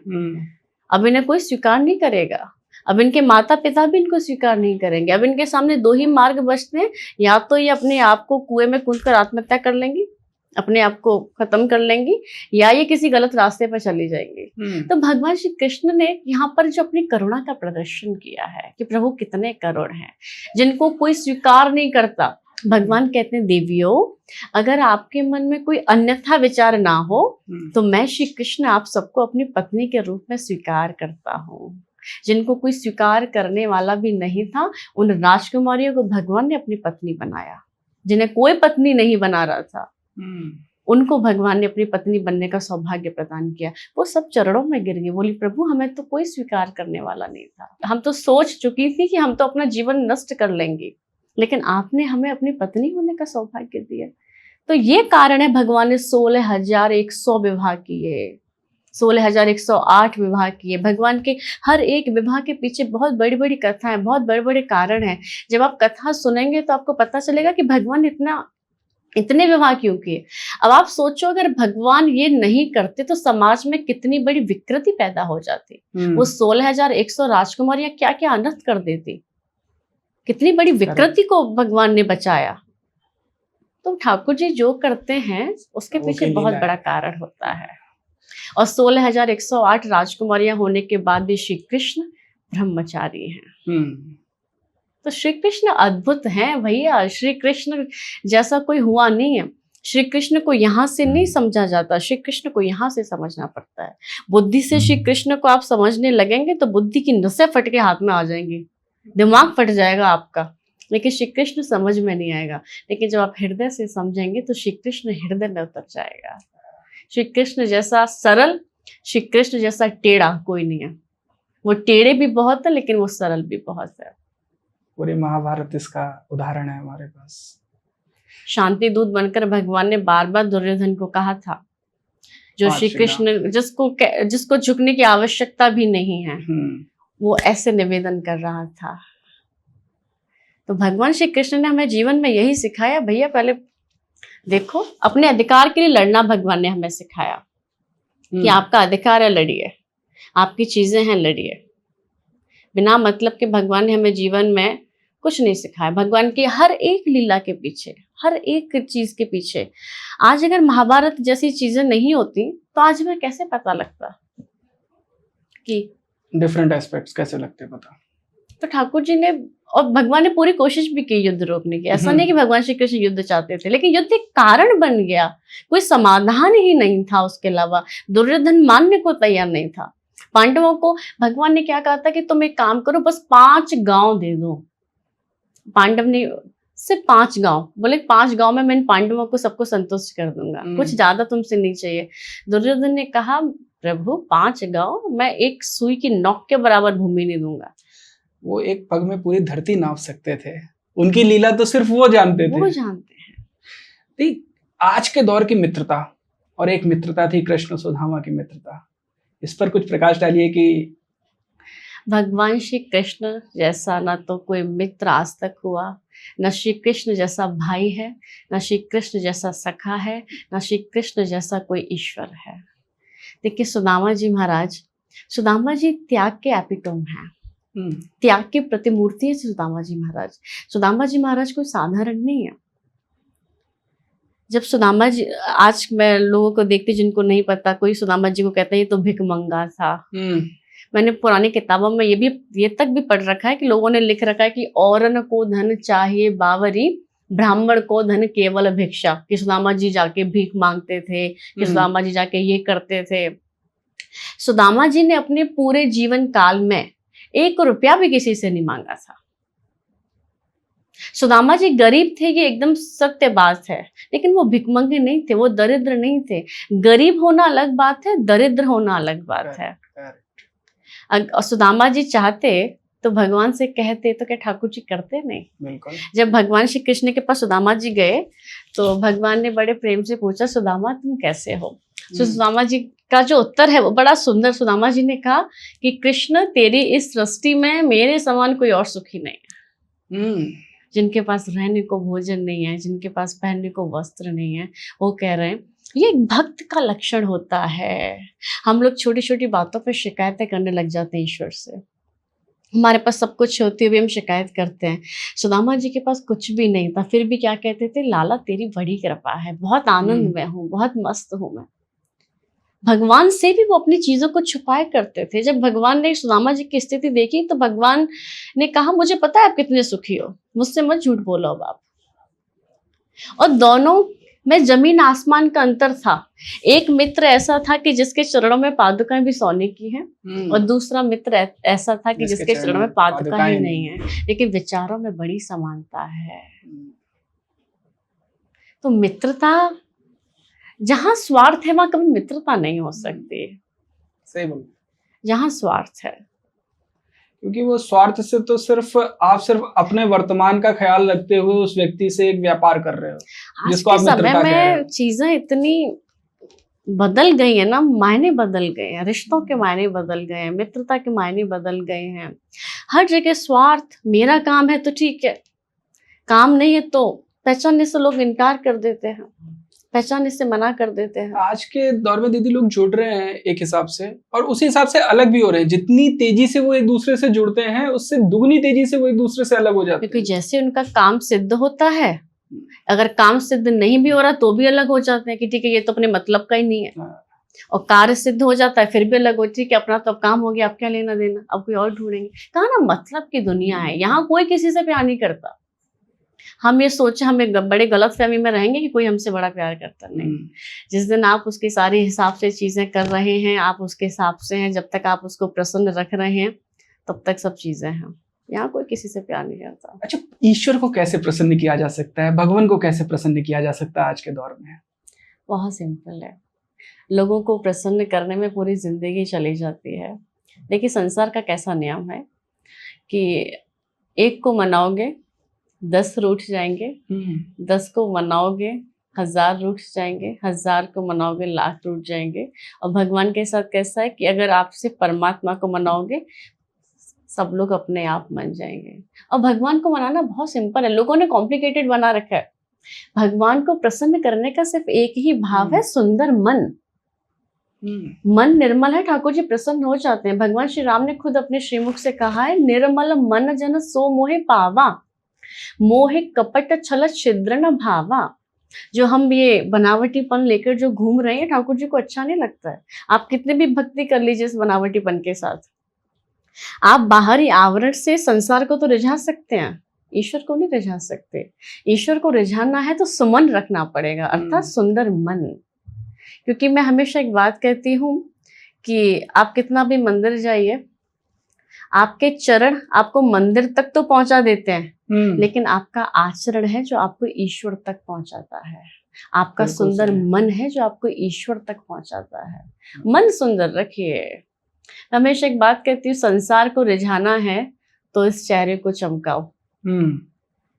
अब इन्हें कोई स्वीकार नहीं करेगा। अब इनके माता पिता भी इनको स्वीकार नहीं करेंगे। अब इनके सामने 2 ही मार्ग बचते हैं, या तो ये अपने आप को कुएं में कूदकर आत्महत्या कर लेंगी, अपने आप को खत्म कर लेंगी, या ये किसी गलत रास्ते पर चली जाएंगी। तो भगवान श्री कृष्ण ने यहाँ पर जो अपनी करुणा का प्रदर्शन किया है कि प्रभु कितने करुण हैं, जिनको कोई स्वीकार नहीं करता। भगवान कहते हैं देवियों, अगर आपके मन में कोई अन्यथा विचार ना हो तो मैं श्री कृष्ण आप सबको अपनी पत्नी के रूप में स्वीकार करता हूँ। जिनको कोई स्वीकार करने वाला भी नहीं था, उन राजकुमारियों को भगवान ने अपनी पत्नी बनाया। जिन्हें कोई पत्नी नहीं बना रहा था, उनको भगवान ने अपनी पत्नी बनने का सौभाग्य प्रदान किया। वो सब चरणों में गिर गई, बोली प्रभु हमें तो कोई स्वीकार करने वाला नहीं था। हम तो सोच चुकी थी कि हम तो अपना जीवन नष्ट कर लेंगे, लेकिन आपने हमें अपनी पत्नी होने का सौभाग्य दिया। तो ये कारण है भगवान ने 16,100 विवाह किए, 16,108 विवाह किए। भगवान के हर एक विवाह के पीछे बहुत बड़ी बड़ी कथाएं, बहुत बड़े बड़े कारण हैं। जब आप कथा सुनेंगे तो आपको पता चलेगा कि भगवान इतने विवाह क्यों किए। अब आप सोचो, अगर भगवान ये नहीं करते तो समाज में कितनी बड़ी विकृति पैदा हो जाती। वो 16,100 राजकुमारियां क्या क्या अनर्थ कर देती, कितनी बड़ी विकृति को भगवान ने बचाया। तो ठाकुर जी जो करते हैं उसके पीछे बहुत बड़ा कारण होता है। और 16,108 राजकुमारियां होने के बाद भी श्री कृष्ण ब्रह्मचारी हैं। तो श्री कृष्ण अद्भुत हैं भैया। श्री कृष्ण जैसा कोई हुआ नहीं है। श्री कृष्ण को यहाँ से नहीं समझा जाता, श्री कृष्ण को यहाँ से समझना पड़ता है। बुद्धि से श्री कृष्ण को आप समझने लगेंगे तो बुद्धि की नसें फट के हाथ में आ जाएंगी, दिमाग फट जाएगा आपका, लेकिन श्री कृष्ण समझ में नहीं आएगा। लेकिन जब आप हृदय से समझेंगे तो श्री कृष्ण हृदय में उतर जाएगा। श्री कृष्ण जैसा सरल, श्री कृष्ण जैसा टेढ़ा कोई नहीं है। वो टेढ़े भी बहुत है लेकिन वो सरल भी बहुत है। पूरे महाभारत इसका उदाहरण है हमारे पास। शांति दूत बनकर भगवान ने बार बार दुर्योधन को कहा था, जो श्री कृष्ण जिसको झुकने की आवश्यकता भी नहीं है, वो ऐसे निवेदन कर रहा था। तो भगवान श्री कृष्ण ने हमें जीवन में यही सिखाया, भैया पहले देखो अपने अधिकार के लिए लड़ना। भगवान ने हमें सिखाया कि आपका अधिकार है, लड़िए, आपकी चीजें हैं, लड़िए। बिना मतलब के भगवान ने हमें जीवन में कुछ नहीं सिखाया। भगवान की हर एक लीला के पीछे, हर एक चीज के पीछे, आज अगर महाभारत जैसी चीजें नहीं होती तो आज हमें कैसे पता लगता कि डिफरेंट एस्पेक्ट्स कैसे लगते पता। तो ठाकुर जी ने और भगवान ने पूरी कोशिश भी की युद्ध रोकने की। ऐसा नहीं कि भगवान श्री कृष्ण युद्ध चाहते थे, लेकिन युद्ध एक कारण बन गया, कोई समाधान ही नहीं था उसके अलावा। दुर्योधन मानने को तैयार नहीं था। पांडवों को भगवान ने क्या कहा था कि तुम एक काम करो, बस 5 गांव दे दो। पांडव ने सिर्फ 5 गांव बोले, 5 गांव में मैं इन पांडवों को सबको संतुष्ट कर दूंगा, कुछ ज्यादा तुमसे नहीं चाहिए। दुर्योधन ने कहा प्रभु 5 गांव, मैं एक सुई की नोक के बराबर भूमि नहीं दूंगा। वो एक पग में पूरी धरती नाप सकते थे। उनकी लीला तो सिर्फ वो जानते थे। वो जानते हैं। आज के दौर की मित्रता, और एक मित्रता थी कृष्ण सुदामा की मित्रता, इस पर कुछ प्रकाश डालिए कि भगवान श्री कृष्ण जैसा ना तो कोई मित्र आज तक हुआ, न श्री कृष्ण जैसा भाई है, न श्री कृष्ण जैसा सखा है, न श्री कृष्ण जैसा कोई ईश्वर है। देखिए सुदामा जी महाराज, सुदामा जी त्याग के एपिटोम हैं, त्याग की प्रतिमूर्ति है सुदामा जी महाराज। सुदामा जी महाराज कोई साधारण नहीं है। जब सुदामा जी, आज मैं लोगों को देखती जिनको नहीं पता, कोई सुदामा जी को कहते हैं ये तो भिखमंगा था। मैंने पुरानी किताबों में ये तक भी पढ़ रखा है कि लोगों ने लिख रखा है कि औरन को धन चाहिए बावरी, ब्राह्मण को धन केवल भिक्षा। कि सुदामा जी जाके भीख मांगते थे, कि सुदामा जी जाके ये करते थे। सुदामा जी ने अपने पूरे जीवन काल में 1 रुपया भी किसी से नहीं मांगा था। सुदामा जी गरीब थे, ये एकदम सत्य बात है, लेकिन वो भिखमंगे नहीं थे, वो दरिद्र नहीं थे। गरीब होना अलग बात है, दरिद्र होना अलग बात है। सुदामा जी चाहते तो भगवान से कहते, तो क्या ठाकुर जी करते नहीं? बिल्कुल। जब भगवान श्री कृष्ण के पास सुदामा जी गए तो भगवान ने बड़े प्रेम से पूछा, सुदामा तुम कैसे हो? तो सुदामा जी का जो उत्तर है वो बड़ा सुंदर। सुदामा जी ने कहा कि कृष्ण तेरी इस सृष्टि में मेरे समान कोई और सुखी नहीं है। जिनके पास रहने को भोजन नहीं है, जिनके पास पहनने को वस्त्र नहीं है, वो कह रहे हैं ये एक भक्त का लक्षण होता है। हम लोग छोटी छोटी बातों पर शिकायतें करने लग जाते हैं ईश्वर से। हमारे पास सब कुछ होते हुए हम शिकायत करते हैं। सुदामा जी के पास कुछ भी नहीं था, फिर भी क्या कहते थे, लाला तेरी बड़ी कृपा है, बहुत आनंद में हूँ, बहुत मस्त हूँ मैं। भगवान से भी वो अपनी चीजों को छुपाए करते थे। जब भगवान ने सुदामा जी की स्थिति देखी तो भगवान ने कहा, मुझे पता है आप कितने सुखी हो, मुझसे मत झूठ बोलो अब आप। और दोनों में जमीन आसमान का अंतर था। एक मित्र ऐसा था कि जिसके चरणों में पादुकाएं भी सोने की हैं, और दूसरा मित्र ऐसा था कि जिसके चरणों में पादुकाएं ही नहीं है, लेकिन विचारों में बड़ी समानता है। तो मित्रता, जहां स्वार्थ है वहां कभी मित्रता नहीं हो सकती। सही बोल। जहां स्वार्थ है, क्योंकि वो स्वार्थ से तो सिर्फ अपने वर्तमान का ख्याल रखते हुए उस व्यक्ति से एक व्यापार कर रहे हो, आज जिसको के आप मित्रता समय कह रहे में हो। चीजें इतनी बदल गई है ना, मायने बदल गए हैं, रिश्तों के मायने बदल गए हैं, मित्रता के मायने बदल गए हैं। हर जगह स्वार्थ, मेरा काम है तो ठीक है, काम नहीं है तो पहचानने से लोग इनकार कर देते हैं, पहचानने से मना कर देते हैं। आज के दौर में दीदी लोग जुड़ रहे हैं एक हिसाब से, और उसी हिसाब से अलग भी हो रहे हैं। जितनी तेजी से वो एक दूसरे से जुड़ते हैं, उससे दुगनी तेजी से वो एक दूसरे से अलग हो जाते हैं। क्योंकि जैसे उनका काम सिद्ध होता है, अगर काम सिद्ध नहीं भी हो रहा तो भी अलग हो जाते हैं कि ठीक है ये तो अपने मतलब का ही नहीं है। और कार्य सिद्ध हो जाता है फिर भी अलग हो, ठीक है अपना तो अब काम हो गया, अब क्या लेना देना, अब कोई और ढूंढेंगे। कहा ना, मतलब की दुनिया है, यहाँ कोई किसी से प्यार नहीं करता। हम ये सोचे, हम एक बड़े गलत फहमी में रहेंगे कि कोई हमसे बड़ा प्यार करता नहीं। जिस दिन आप उसके सारे हिसाब से चीजें कर रहे हैं, आप उसके हिसाब से हैं, जब तक आप उसको प्रसन्न रख रहे हैं तब तक सब चीजें हैं। यहाँ कोई किसी से प्यार नहीं करता। अच्छा, ईश्वर को कैसे प्रसन्न किया जा सकता है, भगवान को कैसे प्रसन्न किया जा सकता है आज के दौर में? बहुत सिंपल है, लोगों को प्रसन्न करने में पूरी जिंदगी चली जाती है। देखिए संसार का कैसा नियम है कि एक को मनाओगे 10 रूठ जाएंगे, 10 को मनाओगे 1000 रूठ जाएंगे, 1000 को मनाओगे 1,00,000 रूठ जाएंगे। और भगवान के साथ कैसा है कि अगर आप सिर्फ परमात्मा को मनाओगे सब लोग अपने आप मान जाएंगे। और भगवान को मनाना बहुत सिंपल है, लोगों ने कॉम्प्लिकेटेड बना रखा है। भगवान को प्रसन्न करने का सिर्फ एक ही भाव है, सुंदर मन। मन निर्मल है, ठाकुर जी प्रसन्न हो जाते हैं। भगवान श्री राम ने खुद अपने श्रीमुख से कहा है, निर्मल मन जन सो मोहे पावा, मोहे कपट छल छिद्र न भावा। जो हम ये बनावटीपन लेकर जो घूम रहे हैं, ठाकुर जी को अच्छा नहीं लगता है। आप कितने भी भक्ति कर लीजिए इस बनावटीपन के साथ, आप बाहरी आवरण से संसार को तो रिझा सकते हैं, ईश्वर को नहीं रिझा सकते। ईश्वर को रिझाना है तो सुमन रखना पड़ेगा, अर्थात सुंदर मन। क्योंकि मैं हमेशा एक बात कहती हूँ कि आप कितना भी मंदिर जाइए, आपके चरण आपको मंदिर तक तो पहुंचा देते हैं, लेकिन आपका आचरण है जो आपको ईश्वर तक पहुंचाता है। आपका सुंदर मन है जो आपको ईश्वर तक पहुंचाता है। मन सुंदर रखिए। हमेशा एक बात कहती हूँ, संसार को रिझाना है तो इस चेहरे को चमकाओ।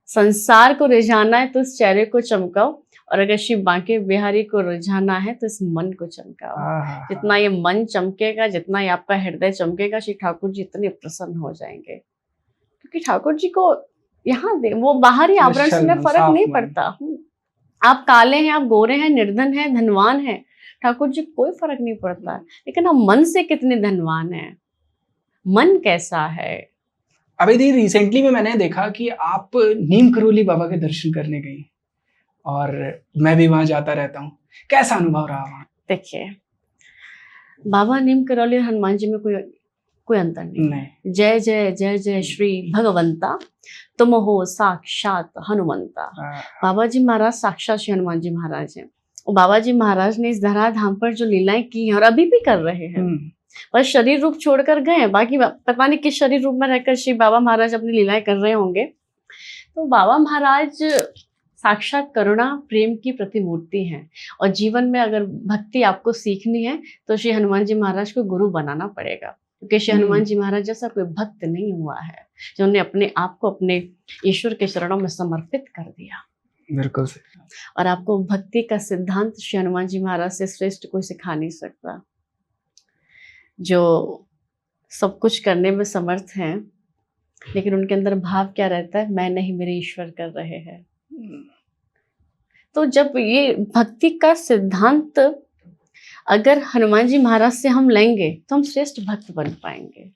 संसार को रिझाना है तो इस चेहरे को चमकाओ, और अगर शिव बांके बिहारी को रिझाना है तो इस मन को चमकाओ। जितना ये मन चमकेगा, जितना ये आपका हृदय चमकेगा, श्री ठाकुर जी इतने प्रसन्न हो जाएंगे। क्योंकि ठाकुर जी को यहाँ वो बाहरी आवरण से में फर्क नहीं पड़ता। आप काले हैं, आप गोरे हैं, निर्धन हैं, धनवान हैं, ठाकुर जी कोई फर्क नहीं पड़ता। लेकिन हम मन से कितने धनवान हैं, मन कैसा है। अभी दी रिसेंटली में मैंने देखा कि आप नीम करोली बाबा के दर्शन करने गई, और मैं भी वहां जाता रहता हूँ। कैसा अनुभव रहा वहां? देखिए, बाबा नीम करौली और हनुमान जी में कोई अंतर नहीं। जय जय जय जय श्री भगवंता, तुम हो साक्षात हनुमंता। बाबा जी महाराज साक्षात श्री हनुमान जी महाराज हैं। और बाबा जी महाराज ने इस धराधाम पर जो लीलाएं की हैं और अभी भी कर रहे हैं, बस शरीर रूप छोड़कर गए, बाकी पता नहीं किस शरीर रूप में रहकर श्री बाबा महाराज अपनी लीलाएं कर रहे होंगे। तो बाबा महाराज साक्षात करुणा प्रेम की प्रतिमूर्ति हैं। और जीवन में अगर भक्ति आपको सीखनी है तो श्री हनुमान जी महाराज को गुरु बनाना पड़ेगा, क्योंकि श्री हनुमान जी महाराज जैसा कोई भक्त नहीं हुआ है जिन्होंने अपने आप को अपने ईश्वर के चरणों में समर्पित कर दिया। बिल्कुल सही। और आपको भक्ति का सिद्धांत श्री हनुमान जी महाराज से श्रेष्ठ कोई सिखा नहीं सकता, जो सब कुछ करने में समर्थ हैं, लेकिन उनके अंदर भाव क्या रहता है, मैं नहीं मेरे ईश्वर कर रहे हैं। तो जब ये भक्ति का सिद्धांत अगर हनुमान जी महाराज से हम लेंगे तो हम श्रेष्ठ भक्त बन पाएंगे।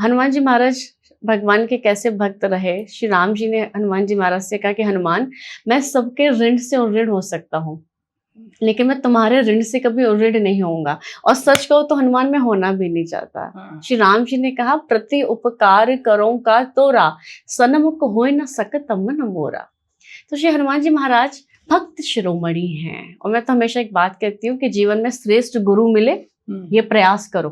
हनुमान जी महाराज भगवान के कैसे भक्त रहे। श्री राम जी ने हनुमान जी महाराज से कहा कि हनुमान, मैं सबके ऋण से और ऋण हो सकता हूँ, लेकिन मैं तुम्हारे ऋण से कभी ऋण नहीं होऊंगा। और सच कहो तो हनुमान में होना भी नहीं चाहता। श्री राम जी ने कहा, प्रति उपकार करो का तोरा, सनमुख होय न सकत मन मोरा। तो श्री हनुमान जी महाराज भक्त शिरोमणि हैं। और मैं तो हमेशा एक बात कहती हूँ कि जीवन में श्रेष्ठ गुरु मिले, ये प्रयास करो,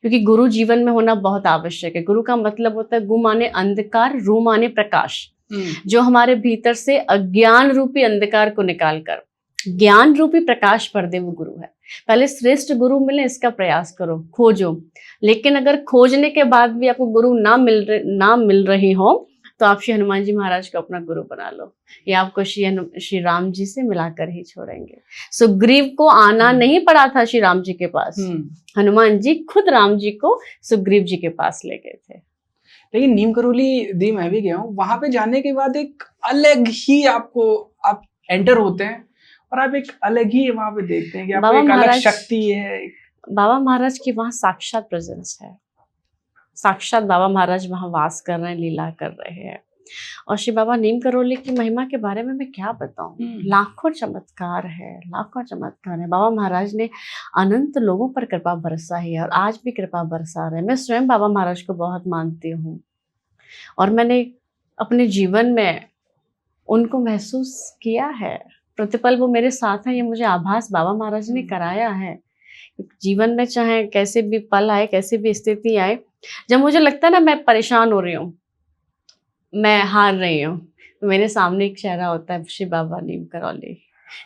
क्योंकि गुरु जीवन में होना बहुत आवश्यक है। गुरु का मतलब होता है गु माने अंधकार, रू माने प्रकाश, जो हमारे भीतर से अज्ञान रूपी अंधकार को निकालकर ज्ञान रूपी प्रकाश पर्दे वो गुरु है। पहले श्रेष्ठ गुरु मिले, इसका प्रयास करो, खोजो। लेकिन अगर खोजने के बाद भी आपको गुरु ना मिल रही हो तो आप श्री हनुमान जी महाराज को अपना गुरु बना लो। ये आपको श्री राम जी से मिलाकर ही छोड़ेंगे। सुग्रीव को आना नहीं पड़ा था श्री राम जी के पास, हनुमान जी खुद राम जी को सुग्रीव जी के पास ले गए थे। लेकिन नीम करोली दी मैं भी गया हूँ, वहां पे जाने के बाद एक अलग ही आप एंटर होते हैं और आप एक अलग ही वहां पे देखते हैं कि आपको एक अलग शक्ति है। बाबा महाराज की वहां साक्षात प्रेजेंस है, साक्षात बाबा महाराज वहां वास कर रहे हैं, लीला कर रहे हैं। और श्री बाबा नीम करोली की महिमा के बारे में मैं क्या बताऊं, लाखों चमत्कार है, लाखों चमत्कार है। बाबा महाराज ने अनंत लोगों पर कृपा बरसा है और आज भी कृपा बरसा रहे हैं। मैं स्वयं बाबा महाराज को बहुत मानती हूँ और मैंने अपने जीवन में उनको महसूस किया है। प्रतिपल वो मेरे साथ हैं, ये मुझे आभास बाबा महाराज ने कराया है। जीवन में चाहे कैसे भी पल आए, कैसे भी स्थिति आए, जब मुझे लगता है ना मैं परेशान हो रही हूँ, मैं हार रही हूँ, तो मेरे सामने एक चेहरा होता है, श्री बाबा नीम करोली।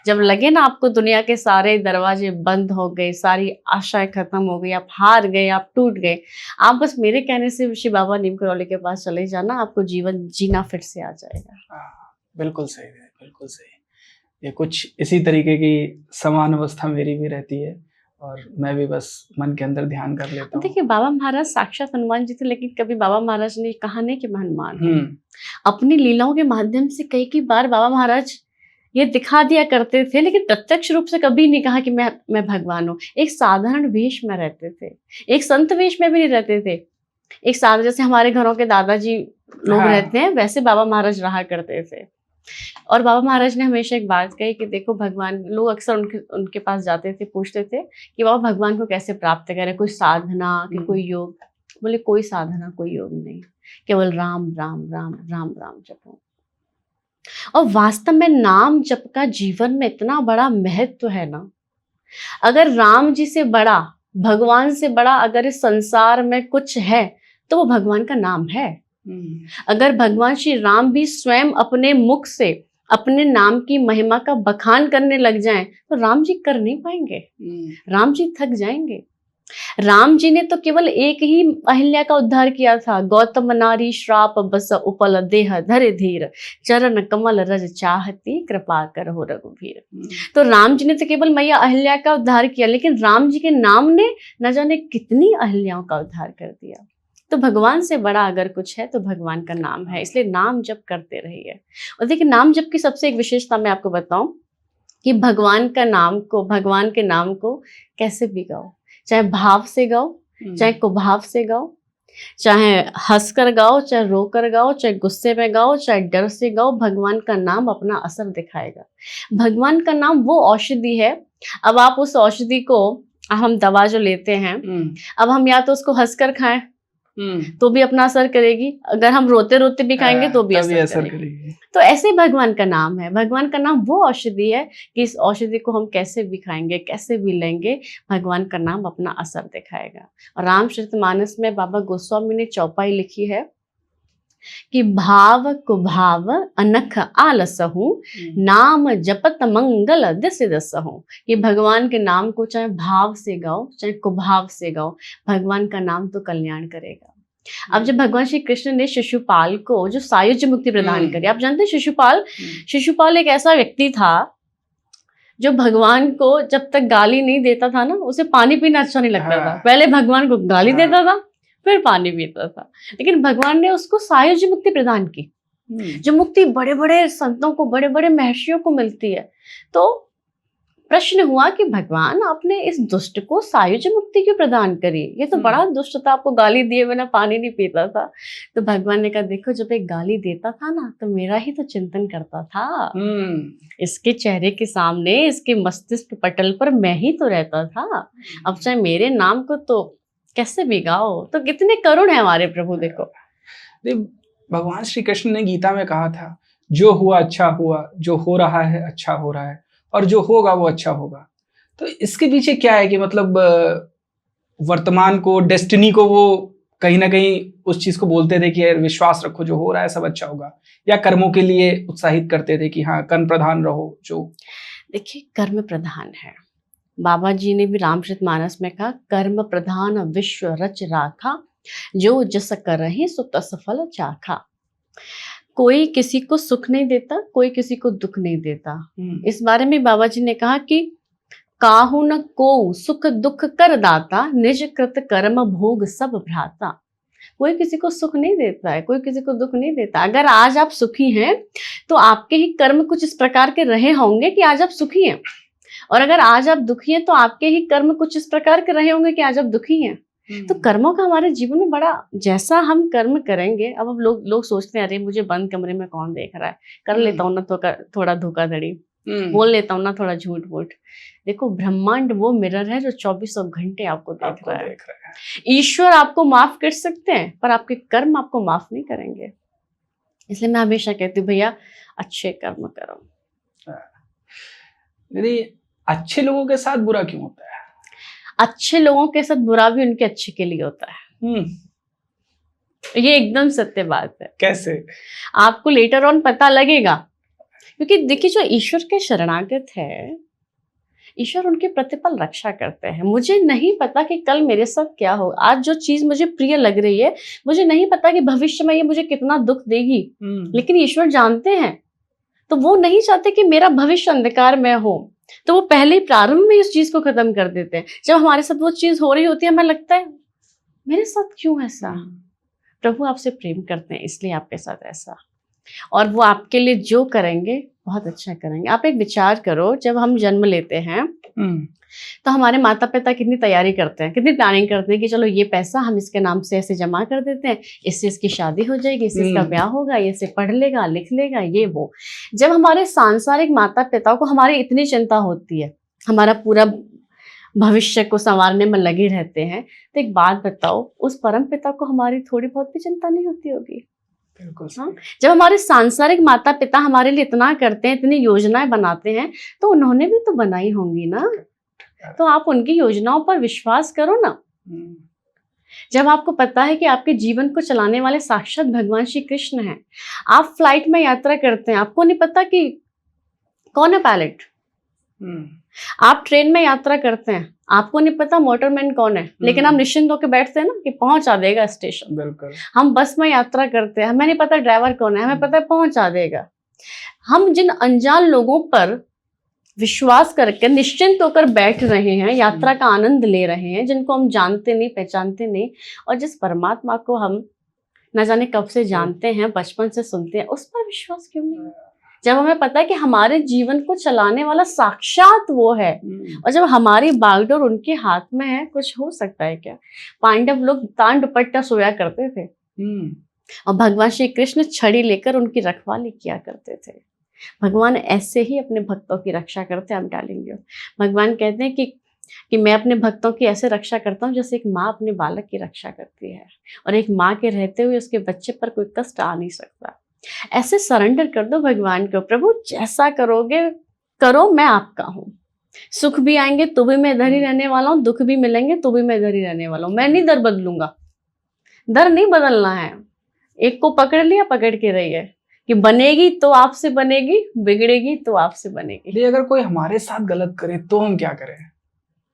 जब लगे ना आपको दुनिया के सारे दरवाजे बंद हो गए, सारी आशाएं खत्म हो गई, आप हार गए, आप टूट गए, आप बस मेरे कहने से श्री बाबा नीम करोली के पास चले जाना, आपको जीवन जीना फिर से आ जाएगा। बिल्कुल सही है, बिल्कुल सही। ये कुछ इसी तरीके की समान अवस्था मेरी भी रहती है और मैं भी बस मन के अंदर ध्यान कर लेता हूँ। देखिए, बाबा महाराज साक्षात हनुमान जी थे, लेकिन कभी बाबा महाराज ने कहा नहीं कि मैं हनुमान हूँ। अपनी लीलाओं के माध्यम से कई बार बाबा महाराज ये दिखा दिया करते थे, लेकिन प्रत्यक्ष रूप से कभी नहीं कहा कि मैं भगवान हूँ। एक साधारण वेश में रहते थे, एक संत वेश में भी नहीं रहते थे। एक साधारण, जैसे हमारे घरों के दादाजी लोग रहते हैं, वैसे बाबा महाराज रहा करते थे। और बाबा महाराज ने हमेशा एक बात कही कि देखो, भगवान, लोग अक्सर उनके पास जाते थे, पूछते थे कि बाबा भगवान को कैसे प्राप्त करें, कोई साधना कि कोई योग। बोले कोई साधना, कोई योग नहीं, केवल राम राम राम राम राम जपो। और वास्तव में नाम जप का जीवन में इतना बड़ा महत्व है ना। अगर राम जी से बड़ा, भगवान से बड़ा अगर इस संसार में कुछ है तो वो भगवान का नाम है। अगर भगवान श्री राम भी स्वयं अपने मुख से अपने नाम की महिमा का बखान करने लग जाएं तो राम जी कर नहीं पाएंगे, राम जी थक जाएंगे। राम जी ने तो केवल एक ही अहिल्या का उद्धार किया था, गौतम नारी श्राप बस उपल देह धरे धीर, चरण कमल रज चाहती कृपा कर हो रघुवीर। तो राम जी ने तो केवल मैया अहिल्या का उद्धार किया, लेकिन राम जी के नाम ने न जाने कितनी अहिल्याओं का उद्धार कर दिया। तो भगवान से बड़ा अगर कुछ है तो भगवान का नाम है, इसलिए नाम जप करते रहिए। और देखिए, नाम जप की सबसे एक विशेषता मैं आपको बताऊं कि भगवान के नाम को कैसे भी गाओ, चाहे भाव से गाओ, चाहे कुभाव से गाओ, चाहे हंसकर गाओ, चाहे रोकर गाओ, चाहे गुस्से में गाओ, चाहे डर से गाओ, भगवान का नाम अपना असर दिखाएगा। भगवान का नाम वो औषधि है। अब आप उस औषधि को, हम दवा जो लेते हैं, अब हम या तो उसको हंसकर खाएं तो भी अपना असर करेगी, अगर हम रोते रोते भी खाएंगे तो भी असर करेगी। तो ऐसे ही भगवान का नाम है। भगवान का नाम वो औषधि है कि इस औषधि को हम कैसे भी खाएंगे, कैसे भी लेंगे, भगवान का नाम अपना असर दिखाएगा। और रामचरितमानस में बाबा गोस्वामी ने चौपाई लिखी है कि भाव कुभाव अनख आलसहु, नाम जपत मंगल दिस दसहु। कि भगवान के नाम को चाहे भाव से गाओ, चाहे कुभाव से गाओ, भगवान का नाम तो कल्याण करेगा। अब जब भगवान श्री कृष्ण ने शिशुपाल को जो सायुज्य मुक्ति प्रदान करी, आप जानते हैं शिशुपाल एक ऐसा व्यक्ति था जो भगवान को जब तक गाली नहीं देता था ना, उसे पानी पीना अच्छा नहीं लगता था। पहले भगवान को गाली देता था, फिर पानी पीता था, लेकिन भगवान ने उसको सायुज्य मुक्ति प्रदान की, जो मुक्ति बड़े बड़े संतों को, बड़े बड़े महर्षियों को मिलती है। तो प्रश्न हुआ कि भगवान आपने इस दुष्ट को सायुज्य मुक्ति क्यों प्रदान करी, ये तो बड़ा दुष्ट था, आपको गाली दिए बिना पानी नहीं पीता था। तो भगवान ने कहा देखो जब एक गाली देता था ना तो मेरा ही तो चिंतन करता था, इसके चेहरे के सामने इसके मस्तिष्क पटल पर मैं ही तो रहता था। अब चाहे मेरे नाम को तो कैसे भी गाओ। तो कितने करुण है हमारे प्रभु। देखो भगवान श्री कृष्ण ने गीता में कहा था जो हुआ अच्छा हुआ, जो हो रहा है अच्छा हो रहा है, और जो होगा वो अच्छा होगा। तो इसके पीछे क्या है कि मतलब वर्तमान को, डेस्टिनी को वो कहीं ना कहीं उस चीज को बोलते थे कि विश्वास रखो जो हो रहा है सब अच्छा होगा, या कर्मों के लिए उत्साहित करते थे कि हाँ कर्म प्रधान रहो। जो देखिए कर्म प्रधान है, बाबा जी ने भी रामचरितमानस में कहा कर्म प्रधान विश्व रच राखा, जो जस करहि सो तस फल चाखा। कोई किसी को सुख नहीं देता, कोई किसी को दुख नहीं देता। इस बारे में बाबा जी ने कहा कि काहू न को सुख दुख कर दाता, निज कृत कर्म भोग सब भ्राता। कोई किसी को सुख नहीं देता है, कोई किसी को दुख नहीं देता। अगर आज आप सुखी हैं तो आपके ही कर्म कुछ इस प्रकार के रहे होंगे कि आज आप सुखी हैं, और अगर आज आप दुखी हैं तो आपके ही कर्म कुछ इस प्रकार के रहे होंगे कि आज आप दुखी हैं। तो कर्मों का हमारे जीवन में बड़ा, जैसा हम कर्म करेंगे। अब लोग सोचते हैं अरे मुझे बंद कमरे में कौन देख रहा है, कर लेता हूँ ना थोड़ा धोखाधड़ी, बोल लेता हूँ ना थोड़ा झूठ मूठ। देखो ब्रह्मांड वो मिरर है जो 24 घंटे आपको देख रहा है। ईश्वर आपको माफ कर सकते हैं पर आपके कर्म आपको माफ नहीं करेंगे। इसलिए मैं हमेशा कहती हूँ भैया अच्छे कर्म करो। यदि अच्छे लोगों के साथ बुरा क्यों होता है? अच्छे लोगों के साथ बुरा भी उनके अच्छे के लिए होता है। ये एकदम सत्य बात है। कैसे? आपको लेटर ऑन पता लगेगा, क्योंकि देखिए जो ईश्वर के शरणागत है, ईश्वर उनके प्रतिपल रक्षा करते हैं। मुझे नहीं पता कि कल मेरे साथ क्या हो। आज जो चीज मुझे प्रिय लग रही है, मुझे नहीं पता कि भविष्य में ये मुझे कितना दुख देगी, लेकिन ईश्वर जानते हैं। तो वो नहीं चाहते कि मेरा भविष्य अंधकार में हो, तो वो पहले ही प्रारंभ में इस चीज को खत्म कर देते हैं। जब हमारे साथ वो चीज हो रही होती है, हमें लगता है मेरे साथ क्यों ऐसा। प्रभु आपसे प्रेम करते हैं इसलिए आपके साथ ऐसा, और वो आपके लिए जो करेंगे बहुत अच्छा करेंगे। आप एक विचार करो, जब हम जन्म लेते हैं तो हमारे माता पिता कितनी तैयारी करते हैं, कितनी प्लानिंग करते हैं कि चलो ये पैसा हम इसके नाम से ऐसे जमा कर देते हैं, इससे इसकी शादी हो जाएगी, इससे इसका ब्याह होगा, ये से पढ़ लेगा लिख लेगा, ये वो। जब हमारे सांसारिक माता पिता को हमारी इतनी चिंता होती है, हमारा पूरा भविष्य को संवारने में लगे रहते हैं, तो एक बात बताओ, उस परम पिता को हमारी थोड़ी बहुत भी चिंता नहीं होती होगी? हाँ? जब हमारे सांसारिक माता पिता हमारे लिए इतना करते हैं, इतनी योजनाएं बनाते हैं, तो उन्होंने भी तो बनाई होंगी ना। तो आप उनकी योजनाओं पर विश्वास करो ना। जब आपको पता है कि आपके जीवन को चलाने वाले साक्षात भगवान श्री कृष्ण हैं, आप फ्लाइट में यात्रा करते हैं, आपको नहीं पता कि कौन है पायलट। आप ट्रेन में यात्रा करते हैं, आपको नहीं पता मोटरमैन कौन है, लेकिन आप निश्चिंत होकर बैठते हैं ना कि पहुंचा देगा स्टेशन। बिल्कुल। हमें बस में यात्रा करते हैं, हमें नहीं पता ड्राइवर कौन है, हमें पता है पहुंचा देगा। हम जिन अनजान लोगों पर विश्वास करके निश्चिंत होकर बैठ रहे हैं, यात्रा का आनंद ले रहे हैं, जिनको हम जानते नहीं पहचानते नहीं, और जिस परमात्मा को हम न जाने कब से जानते हैं, बचपन से सुनते हैं, उस पर विश्वास क्यों नहीं? जब हमें पता है कि हमारे जीवन को चलाने वाला साक्षात वो है, और जब हमारी बागडोर उनके हाथ में है, कुछ हो सकता है क्या? पांडव लोग तांड दुपट्टा सोया करते थे, और भगवान श्री कृष्ण छड़ी लेकर उनकी रखवाली किया करते थे। भगवान ऐसे ही अपने भक्तों की रक्षा करते हैं। हम डालेंगे, भगवान कहते हैं कि मैं अपने भक्तों की ऐसे रक्षा करता हूँ जैसे एक माँ अपने बालक की रक्षा करती है, और एक माँ के रहते हुए उसके बच्चे पर कोई कष्ट आ नहीं सकता। ऐसे सरेंडर कर दो भगवान को, प्रभु जैसा करोगे करो, मैं आपका हूँ। सुख भी आएंगे तो भी मैं इधर ही रहने वाला हूँ, दुख भी मिलेंगे तो भी मैं इधर ही रहने वाला हूँ। मैं नहीं दर बदलूंगा, दर नहीं बदलना है। एक को पकड़ लिया, पकड़ के रहिए कि बनेगी तो आपसे बनेगी, बिगड़ेगी तो आपसे बनेगी। अगर कोई हमारे साथ गलत करे तो हम क्या करें?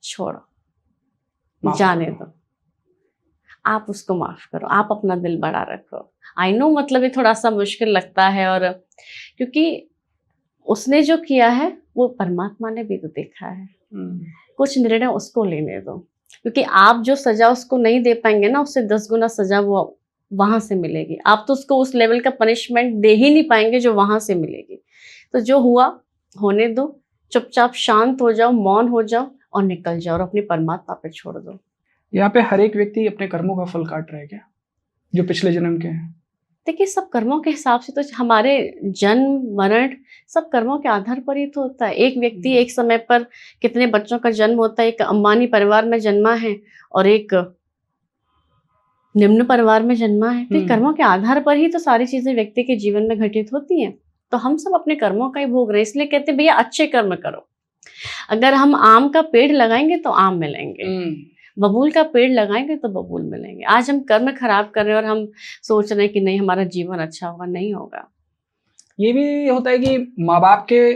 छोड़ो, जाने दो, आप उसको माफ करो, आप अपना दिल बड़ा रखो। आई नो मतलब ये थोड़ा सा मुश्किल लगता है, और क्योंकि उसने जो किया है वो परमात्मा ने भी तो देखा है। कुछ निर्णय उसको लेने दो, क्योंकि आप जो सजा उसको नहीं दे पाएंगे ना, उससे 10 गुना सजा वो वहां से मिलेगी। आप तो उसको उस लेवल का पनिशमेंट दे ही नहीं पाएंगे जो वहां से मिलेगी। तो जो हुआ होने दो, चुपचाप शांत हो जाओ, मौन हो जाओ और निकल जाओ और अपनी परमात्मा पे छोड़ दो। यहाँ पे हर एक व्यक्ति अपने कर्मों का फल काट रहा है क्या, जो पिछले जन्म के हैं? देखिए, सब कर्मों के हिसाब से तो हमारे जन्म मरण सब कर्मों के आधार पर ही तो होता है। एक व्यक्ति एक समय पर कितने बच्चों का जन्म होता है, एक अंबानी परिवार में जन्मा है और एक निम्न परिवार में जन्मा है, तो ये कर्मों के आधार पर ही तो सारी चीजें व्यक्ति के जीवन में घटित होती हैं। तो हम सब अपने कर्मों का ही भोग रहे हैं, इसलिए कहते हैं भैया अच्छे कर्म करो। अगर हम आम का पेड़ लगाएंगे तो आम मिलेंगे, बबूल का पेड़ लगाएंगे तो बबूल मिलेंगे। आज हम कर्म खराब कर रहे हैं और हम सोच रहे हैं कि नहीं हमारा जीवन अच्छा होगा, नहीं होगा। ये भी होता है कि माँ बाप के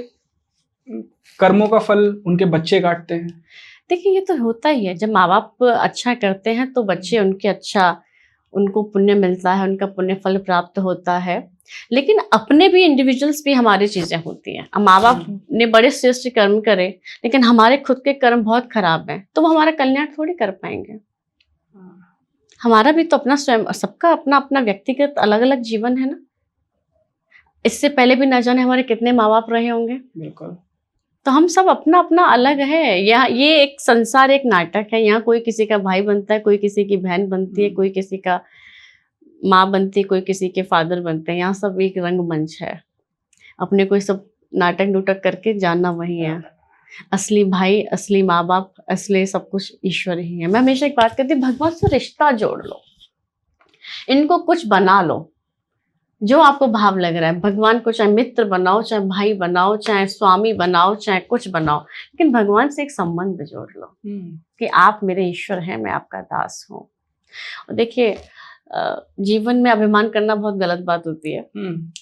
कर्मों का फल उनके बच्चे काटते हैं। देखिए, ये तो होता ही है, जब माँ बाप अच्छा करते हैं तो बच्चे उनके अच्छा, उनको पुण्य मिलता है, उनका पुण्य फल प्राप्त होता है। लेकिन अपने भी इंडिविजुअल्स भी हमारी चीजें होती हैं। अब माँ बाप ने बड़े श्रेष्ठ कर्म करे लेकिन हमारे खुद के कर्म बहुत खराब हैं, तो वो हमारा कल्याण थोड़ी कर पाएंगे। हमारा भी तो अपना स्वयं, सबका अपना अपना व्यक्तिगत अलग अलग जीवन है ना। इससे पहले भी न जाने हमारे कितने माँ बाप रहे होंगे। बिल्कुल। तो हम सब अपना अपना अलग है। यहाँ ये एक संसार, एक नाटक है। यहाँ कोई किसी का भाई बनता है, कोई किसी की बहन बनती है, कोई किसी का माँ बनती है, कोई किसी के फादर बनते हैं। यहाँ सब एक रंगमंच है, अपने कोई सब नाटक नूटक करके जानना वही है। असली भाई, असली माँ बाप, असली सब कुछ ईश्वर ही है। मैं हमेशा एक बात कहती हूँ, भगवान से रिश्ता जोड़ लो, इनको कुछ बना लो जो आपको भाव लग रहा है। भगवान को चाहे मित्र बनाओ, चाहे भाई बनाओ, चाहे स्वामी बनाओ, चाहे कुछ बनाओ, लेकिन भगवान से एक संबंध जोड़ लो कि आप मेरे ईश्वर हैं, मैं आपका दास हूँ। और देखिए, जीवन में अभिमान करना बहुत गलत बात होती है,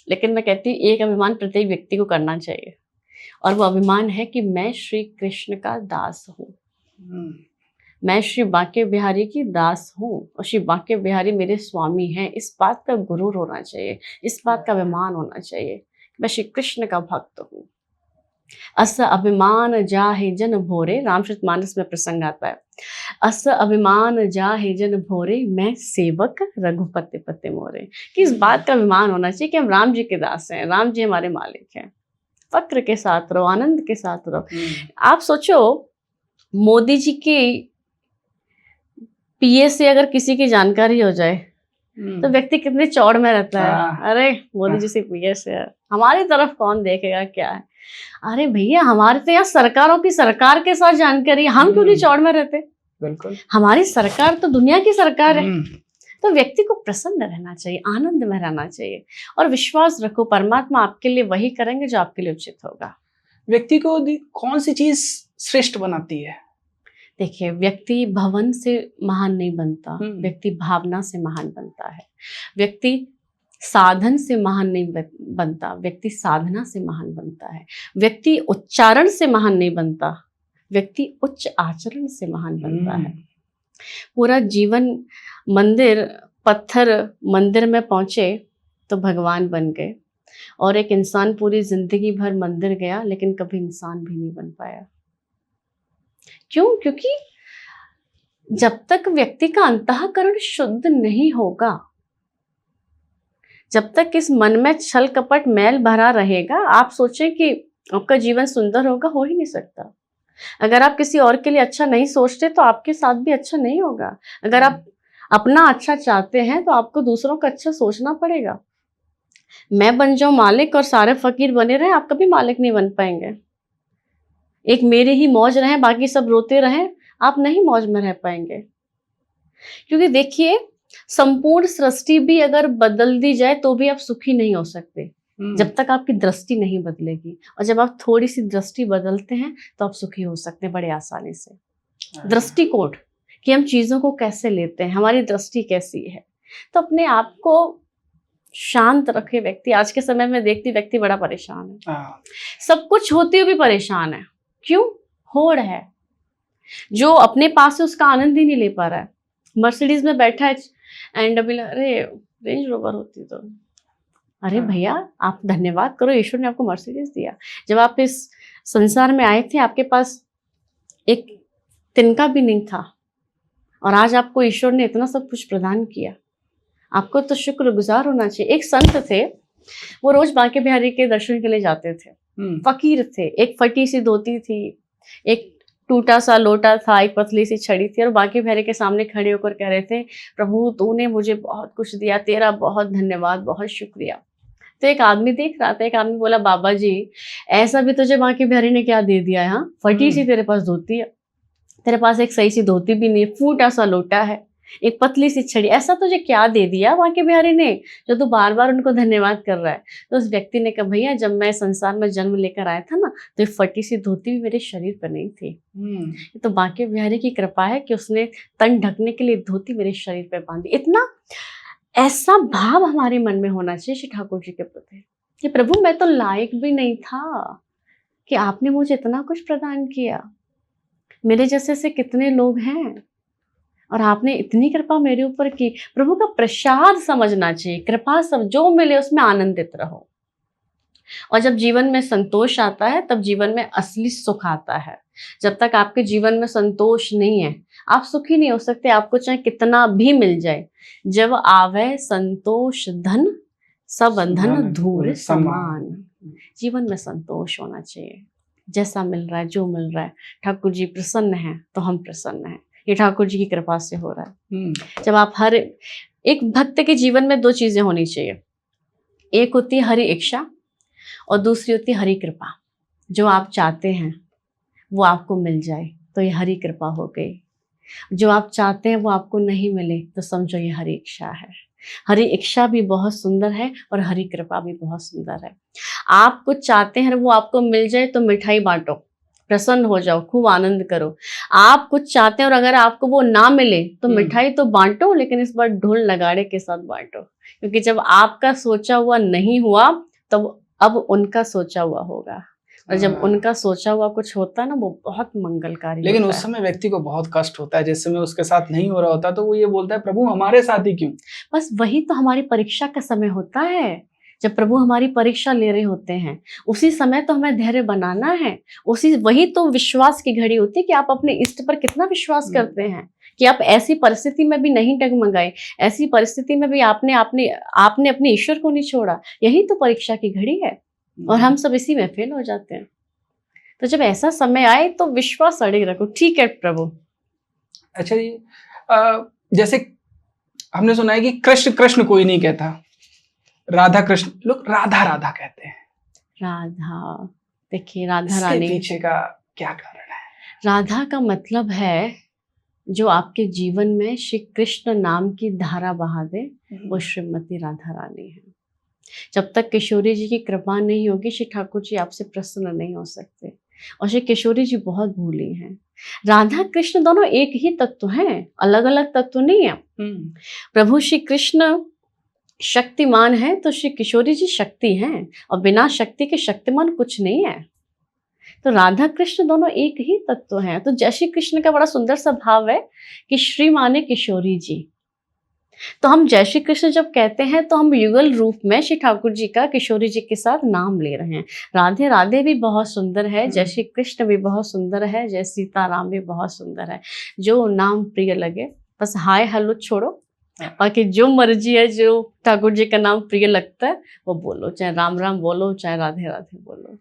लेकिन मैं कहती हूँ एक अभिमान प्रत्येक व्यक्ति को करना चाहिए, और वो अभिमान है कि मैं श्री कृष्ण का दास हूँ। मैं श्री बांके बिहारी की दास हूँ और श्री बांके बिहारी मेरे स्वामी हैं। इस बात का गुरूर होना चाहिए, इस बात का अभिमान होना चाहिए, मैं श्री कृष्ण का भक्त हूँ। अस अभिमान जाहे जन भोरे, रामचरितमानस में प्रसंग आता है। अस अभिमान जाहे जन भोरे, मैं सेवक रघुपति पति मोरे। कि इस बात का अभिमान होना चाहिए कि हम राम जी के दास हैं, राम जी हमारे मालिक हैं। फक्र के साथ रहो, आनंद के साथ रहो। आप सोचो, मोदी जी की पीए से अगर किसी की जानकारी हो जाए तो व्यक्ति कितने चौड़ में रहता है। अरे मोदी जी से पीए से है, हमारी तरफ कौन देखेगा क्या है। अरे भैया, हमारे तो यहाँ सरकारों की सरकार के साथ जानकारी, हम क्यों नहीं चौड़ में रहते। बिल्कुल, हमारी सरकार तो दुनिया की सरकार है। तो व्यक्ति को प्रसन्न रहना चाहिए, आनंद में रहना चाहिए, और विश्वास रखो परमात्मा आपके लिए वही करेंगे जो आपके लिए उचित होगा। व्यक्ति को कौन सी चीज श्रेष्ठ बनाती है? देखिए, व्यक्ति भवन से महान नहीं बनता, व्यक्ति भावना से महान बनता है। व्यक्ति साधन से महान नहीं बनता, व्यक्ति साधना से महान बनता है। व्यक्ति उच्चारण से महान नहीं बनता, व्यक्ति उच्च आचरण से महान बनता है। पूरा जीवन मंदिर, पत्थर मंदिर में पहुंचे तो भगवान बन गए, और एक इंसान पूरी जिंदगी भर मंदिर गया लेकिन कभी इंसान भी नहीं बन पाया। क्यों? क्योंकि जब तक व्यक्ति का अंतःकरण शुद्ध नहीं होगा, जब तक इस मन में छल कपट मैल भरा रहेगा, आप सोचें कि आपका जीवन सुंदर होगा, हो ही नहीं सकता। अगर आप किसी और के लिए अच्छा नहीं सोचते तो आपके साथ भी अच्छा नहीं होगा। अगर आप अपना अच्छा चाहते हैं तो आपको दूसरों का अच्छा सोचना पड़ेगा। मैं बन जाऊं मालिक और सारे फकीर बने रहे, आप कभी मालिक नहीं बन पाएंगे। एक मेरे ही मौज रहे, बाकी सब रोते रहें, आप नहीं मौज में रह पाएंगे। क्योंकि देखिए, संपूर्ण सृष्टि भी अगर बदल दी जाए तो भी आप सुखी नहीं हो सकते जब तक आपकी दृष्टि नहीं बदलेगी। और जब आप थोड़ी सी दृष्टि बदलते हैं तो आप सुखी हो सकते हैं बड़े आसानी से। दृष्टिकोण कि हम चीजों को कैसे लेते हैं, हमारी दृष्टि कैसी है। तो अपने आप को शांत रखे व्यक्ति। आज के समय में देखती व्यक्ति बड़ा परेशान है, सब कुछ होते हुए भी परेशान है। क्यों? होड़ है, जो अपने पास से उसका आनंद ही नहीं ले पा रहा है। मर्सिडीज में बैठा है एंड अभी अरे रेंज रोवर होती तो, अरे भैया आप धन्यवाद करो, ईश्वर ने आपको मर्सिडीज दिया। जब आप इस संसार में आए थे आपके पास एक तिनका भी नहीं था, और आज आपको ईश्वर ने इतना सब कुछ प्रदान किया। आपको तो शुक्रगुजार होना चाहिए। एक संत थे, वो रोज बांके बिहारी के दर्शन के लिए जाते थे। फकीर थे, एक फटी सी धोती थी, एक टूटा सा लोटा था, एक पतली सी छड़ी थी, और बांके बिहारी के सामने खड़े होकर कह रहे थे, प्रभु तूने मुझे बहुत कुछ दिया, तेरा बहुत धन्यवाद, बहुत शुक्रिया। तो एक आदमी देख रहा था, एक आदमी बोला, बाबा जी ऐसा भी तुझे बांके बिहारी ने क्या दे दिया है? हाँ, फटी सी तेरे पास धोती है, तेरे पास एक सही सी धोती भी नहीं है, फूटा सा लोटा है, एक पतली सी छड़ी, ऐसा तुझे क्या दे दिया बांके बिहारी ने जो तू बार बार उनको धन्यवाद कर रहा है? तो उस व्यक्ति ने कहा, भैया जब मैं संसार में जन्म लेकर आया था ना, तो ये फटी सी धोती भी मेरे शरीर पर नहीं थी। ये तो बांके बिहारी की कृपा है कि उसने तन ढकने के लिए धोती मेरे शरीर पर बांधी। इतना ऐसा भाव हमारे मन में होना चाहिए श्री ठाकुर जी के प्रति कि प्रभु मैं तो लायक भी नहीं था कि आपने मुझे इतना कुछ प्रदान किया, मेरे जैसे से कितने लोग हैं और आपने इतनी कृपा मेरे ऊपर की। प्रभु का प्रसाद समझना चाहिए, कृपा सब जो मिले उसमें आनंदित रहो। और जब जीवन में संतोष आता है तब जीवन में असली सुख आता है। जब तक आपके जीवन में संतोष नहीं है आप सुखी नहीं हो सकते, आपको चाहे कितना भी मिल जाए। जब आवे संतोष धन, सब बंधन धूर समान। जीवन में संतोष होना चाहिए, जैसा मिल रहा है, जो मिल रहा है, ठाकुर जी प्रसन्न है तो हम प्रसन्न हैं, ये ठाकुर जी की कृपा से हो रहा है। जब आप हर एक भक्त के जीवन में दो चीजें होनी चाहिए, एक होती है हरि इच्छा और दूसरी होती है हरि कृपा। जो आप चाहते हैं वो आपको मिल जाए तो ये हरि कृपा हो गई, जो आप चाहते हैं वो आपको नहीं मिले तो समझो ये हरि इच्छा है। हरि इच्छा भी बहुत सुंदर है और हरि कृपा भी बहुत सुंदर है। आप कुछ चाहते हैं वो आपको मिल जाए तो मिठाई बांटो, प्रसन्न हो जाओ, खूब आनंद करो। आप कुछ चाहते हैं और अगर आपको वो ना मिले तो मिठाई तो बांटो, लेकिन इस बार ढोल नगाड़े के साथ बांटो, क्योंकि जब आपका सोचा हुआ नहीं हुआ तब अब उनका सोचा हुआ होगा, और जब उनका सोचा हुआ कुछ होता है ना वो बहुत मंगलकारी। लेकिन उस समय व्यक्ति को बहुत कष्ट होता है, जिस समय उसके साथ नहीं हो रहा होता तो वो ये बोलता है, प्रभु हमारे साथ ही क्यों? बस वही तो हमारी परीक्षा का समय होता है, जब प्रभु हमारी परीक्षा ले रहे होते हैं उसी समय तो हमें धैर्य बनाना है। वही तो विश्वास की घड़ी होती है कि आप अपने इष्ट पर कितना विश्वास करते हैं, कि आप ऐसी परिस्थिति में भी नहीं डगमगाए, ऐसी परिस्थिति में भी आपने अपने ईश्वर को नहीं छोड़ा। यही तो परीक्षा की घड़ी है और हम सब इसी में फेल हो जाते हैं। तो जब ऐसा समय आए तो विश्वास अड़े रखो, ठीक है प्रभु। अच्छा जी, जैसे हमने सुना है कि कृष्ण कृष्ण कोई नहीं कहता, राधा कृष्ण लोग राधा राधा कहते हैं। राधा, देखिए राधा रानी, पीछे का क्या कारण है? राधा का मतलब है जो आपके जीवन में श्री कृष्ण नाम की धारा बहा दे, वो श्रीमती राधा रानी है। जब तक किशोरी जी की कृपा नहीं होगी श्री ठाकुर जी आपसे प्रसन्न नहीं हो सकते। और श्री किशोरी जी बहुत भूली हैं। राधा कृष्ण दोनों एक ही तत्व हैं, अलग अलग तत्व नहीं है। प्रभु श्री कृष्ण शक्तिमान है तो श्री किशोरी जी शक्ति हैं, और बिना शक्ति के शक्तिमान कुछ नहीं है। तो राधा कृष्ण दोनों एक ही तत्व हैं। तो जय श्री कृष्ण का बड़ा सुंदर सा भाव है कि श्री माने किशोरी जी। तो हम जय श्री कृष्ण जब कहते हैं तो हम युगल रूप में श्री ठाकुर जी का किशोरी जी के साथ नाम ले रहे हैं। राधे राधे भी बहुत सुंदर है, जय श्री कृष्ण भी बहुत सुंदर है, जय सीताराम भी बहुत सुंदर है। जो नाम प्रिय लगे, बस हाय हेलो छोड़ो, बाकी जो मर्जी है, जो ठाकुर जी का नाम प्रिय लगता है वो बोलो, चाहे राम राम बोलो, चाहे राधे राधे बोलो।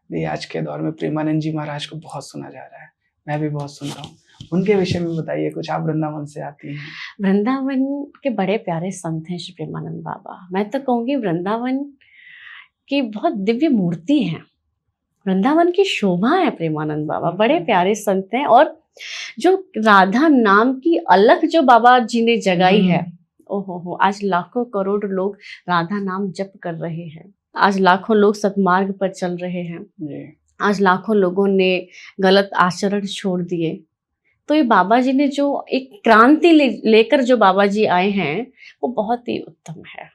नहीं, आज के दौर में प्रेमानंद जी महाराज को बहुत सुना जा रहा है, मैं भी बहुत सुन रहा हूँ। उनके विषय में बताइए कुछ, आप वृंदावन से आती हैं। वृंदावन के बड़े प्यारे संत हैं श्री प्रेमानंद बाबा। मैं तो कहूँगी वृंदावन की बहुत दिव्य मूर्ति है, वृंदावन की शोभा है प्रेमानंद बाबा। बड़े प्यारे संत हैं, और जो राधा नाम की अलग जो बाबा जी ने जगाई है, ओहो हो, आज लाखों करोड़ लोग राधा नाम जप कर रहे हैं, आज लाखों लोग सतमार्ग पर चल रहे हैं, आज लाखों लोगों ने गलत आचरण छोड़ दिए। तो ये बाबा जी ने जो एक क्रांति लेकर जो बाबा जी आए हैं वो बहुत ही उत्तम है,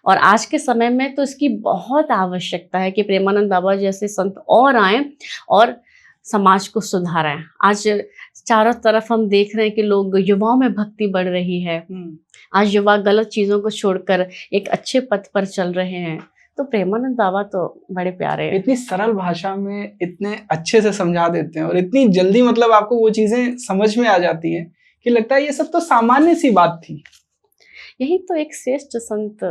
और आज के समय में तो इसकी बहुत आवश्यकता है कि प्रेमानंद बाबा जैसे संत और आए और समाज को सुधारें। आज चारों तरफ हम देख रहे हैं कि लोग, युवाओं में भक्ति बढ़ रही है, आज युवा गलत चीज़ों को छोड़कर एक अच्छे पथ पर चल रहे हैं। तो प्रेमानंद बाबा तो बड़े प्यारे हैं, इतनी सरल भाषा में इतने अच्छे से समझा देते हैं, और इतनी जल्दी मतलब आपको वो चीजें समझ में आ जाती हैं कि लगता है ये सब तो सामान्य सी बात थी। यही तो एक श्रेष्ठ संत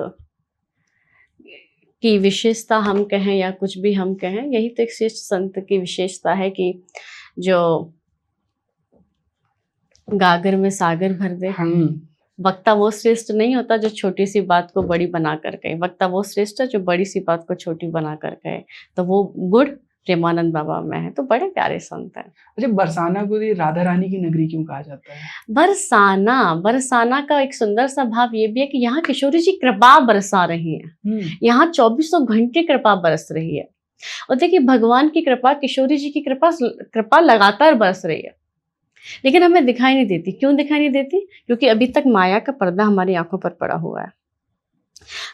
की विशेषता हम कहें या कुछ भी हम कहें, यही तो एक श्रेष्ठ संत की विशेषता है कि जो गागर में सागर भर दे। वक्ता वो श्रेष्ठ नहीं होता जो छोटी सी बात को बड़ी बना कर कहे, वक्ता वो श्रेष्ठ है जो बड़ी सी बात को छोटी बना कर कहे। तो वो गुण प्रेमानंद बाबा में है, तो बड़े प्यारे संत हैं। अच्छा, बरसाना को ये राधा रानी की नगरी क्यों कहा जाता है? बरसाना का एक सुंदर सा भाव ये भी है कि यहाँ किशोरी जी कृपा बरसा रही है, यहाँ 2400 घंटे कृपा बरस रही है। और देखिए भगवान की कृपा, किशोरी जी की कृपा लगातार बरस रही है, लेकिन हमें दिखाई नहीं देती। क्यों दिखाई नहीं देती? क्योंकि अभी तक माया का पर्दा हमारी आंखों पर पड़ा हुआ है।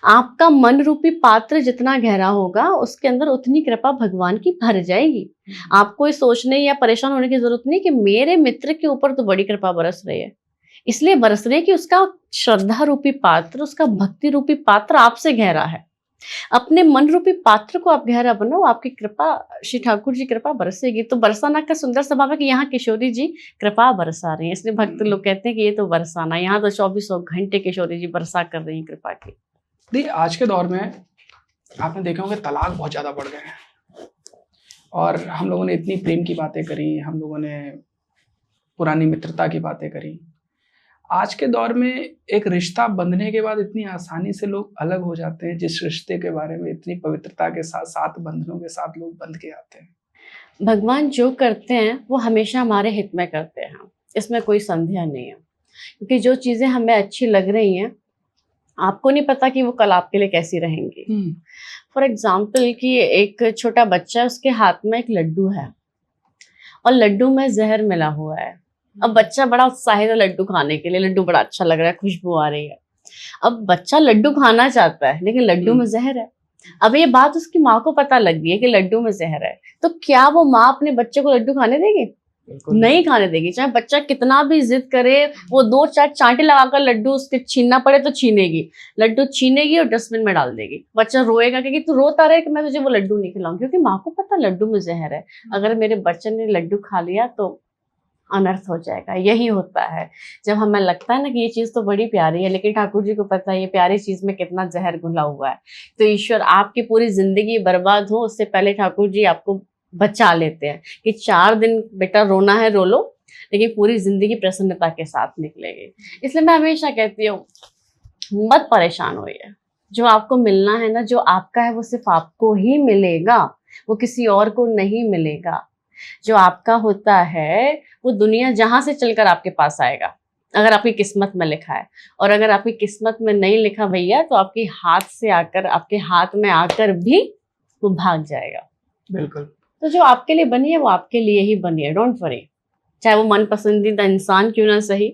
आपका मन रूपी पात्र जितना गहरा होगा, उसके अंदर उतनी कृपा भगवान की भर जाएगी। आपको ये सोचने या परेशान होने की जरूरत नहीं कि मेरे मित्र के ऊपर तो बड़ी कृपा बरस रही है, इसलिए बरस रही है कि उसका श्रद्धा रूपी पात्र, उसका भक्ति रूपी पात्र आपसे गहरा है। अपने मन रूपी पात्र को आप गहरा बनाओ, आपकी कृपा, श्री ठाकुर जी कृपा बरसेगी। तो बरसाना का सुंदर स्वभाव है कि यहाँ किशोरी जी कृपा बरसा रही है, इसलिए भक्त लोग कहते हैं कि ये तो बरसाना, यहाँ तो 2400 घंटे किशोरी जी बरसा कर रही है कृपा की। देखिए आज के दौर में आपने देखा होगा तलाक बहुत ज्यादा बढ़ गए हैं, और हम लोगों ने इतनी प्रेम की बातें करी, हम लोगों ने पुरानी मित्रता की बातें करी। आज के दौर में एक रिश्ता बंधने के बाद इतनी आसानी से लोग अलग हो जाते हैं, जिस रिश्ते के बारे में इतनी पवित्रता के साथ, 7 बंधनों के साथ लोग बंध के आते हैं। भगवान जो करते हैं वो हमेशा हमारे हित में करते हैं, इसमें कोई संदेह नहीं है। क्योंकि जो चीजें हमें अच्छी लग रही हैं, आपको नहीं पता कि वो कल आपके लिए कैसी रहेंगी। फॉर एग्जाम्पल कि एक छोटा बच्चा, उसके हाथ में एक लड्डू है और लड्डू में जहर मिला हुआ है। अब बच्चा बड़ा उत्साहित है लड्डू खाने के लिए, लड्डू बड़ा अच्छा लग रहा है, खुशबू आ रही है। अब बच्चा लड्डू खाना चाहता है, लेकिन लड्डू में जहर है। अब ये बात उसकी माँ को पता लग गई है कि लड्डू में जहर है, तो क्या वो माँ अपने बच्चे को लड्डू खाने देगी? नहीं खाने देगी। चाहे बच्चा कितना भी जिद करे, वो 2-4 चांटे लगाकर लड्डू उसके छीनना पड़े तो छीनेगी, लड्डू छीनेगी और डस्टबिन में डाल देगी। बच्चा रोएगा क्योंकि तू रोता रहे कि मैं तुझे वो लड्डू नहीं खिलाऊंगी, क्योंकि माँ को पता लड्डू में जहर है। अगर मेरे बच्चे ने लड्डू खा लिया तो अनर्थ हो जाएगा। यही होता है जब हमें लगता है ना कि ये चीज तो बड़ी प्यारी है, लेकिन ठाकुर जी को पता है ये प्यारी चीज में कितना जहर घुला हुआ है। तो ईश्वर आपकी पूरी जिंदगी बर्बाद हो उससे पहले ठाकुर जी आपको बचा लेते हैं कि 4 दिन बेटा रोना है रो लो, लेकिन पूरी जिंदगी प्रसन्नता के साथ निकलेगी। इसलिए मैं हमेशा कहती हूँ मत परेशान होइए, जो आपको मिलना है ना, जो आपका है वो सिर्फ आपको ही मिलेगा, वो किसी और को नहीं मिलेगा। जो आपका होता है वो दुनिया जहां से चलकर आपके पास आएगा, अगर आपकी किस्मत में लिखा है। और अगर आपकी किस्मत में नहीं लिखा भैया, तो आपके हाथ से आकर, आपके हाथ में आकर भी वो भाग जाएगा। बिल्कुल। तो जो आपके लिए बनी है वो आपके लिए ही बनी है, डोंट वरी। चाहे वो मन पसंदीदा इंसान क्यों ना सही,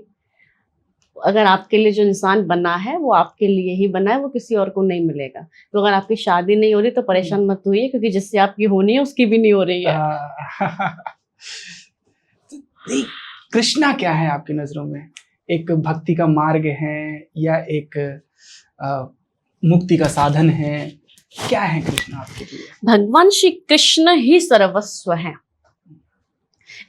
अगर आपके लिए जो इंसान बना है वो आपके लिए ही बना है, वो किसी और को नहीं मिलेगा। तो अगर आपकी शादी नहीं हो रही तो परेशान मत होइए, क्योंकि जिससे आपकी होनी है उसकी भी नहीं हो रही है। कृष्णा क्या है आपकी नजरों में? एक भक्ति का मार्ग है या एक मुक्ति का साधन है? क्या है कृष्ण आपके लिए? भगवान श्री कृष्ण ही सर्वस्व है।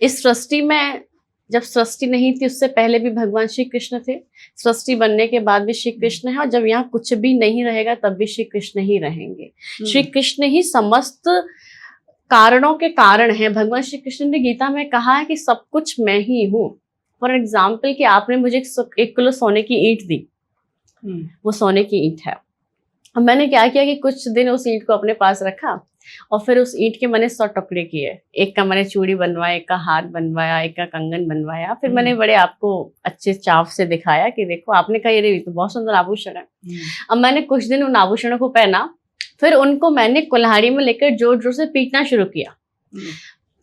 इस सृष्टि में, जब सृष्टि नहीं थी उससे पहले भी भगवान श्री कृष्ण थे, सृष्टि बनने के बाद भी श्री कृष्ण है, और जब यहाँ कुछ भी नहीं रहेगा तब भी श्री कृष्ण ही रहेंगे। श्री कृष्ण ही समस्त कारणों के कारण है। भगवान श्री कृष्ण ने गीता में कहा है कि सब कुछ मैं ही हूँ। फॉर एग्जाम्पल कि आपने मुझे 1 किलो सोने की ईंट दी, वो सोने की ईंट है। अब मैंने क्या किया कि कुछ दिन उस ईंट को अपने पास रखा और फिर उस ईंट के मैंने 100 टुकड़े किए। एक का मैंने चूड़ी बनवाया, एक का हाथ बनवाया, एक का कंगन बनवाया। फिर मैंने बड़े आपको अच्छे चाव से दिखाया कि देखो, आपने कहा ये तो बहुत सुंदर आभूषण है। अब मैंने कुछ दिन उन आभूषणों को पहना, फिर उनको मैंने कुल्हाड़ी में लेकर जोर जोर से पीटना शुरू किया।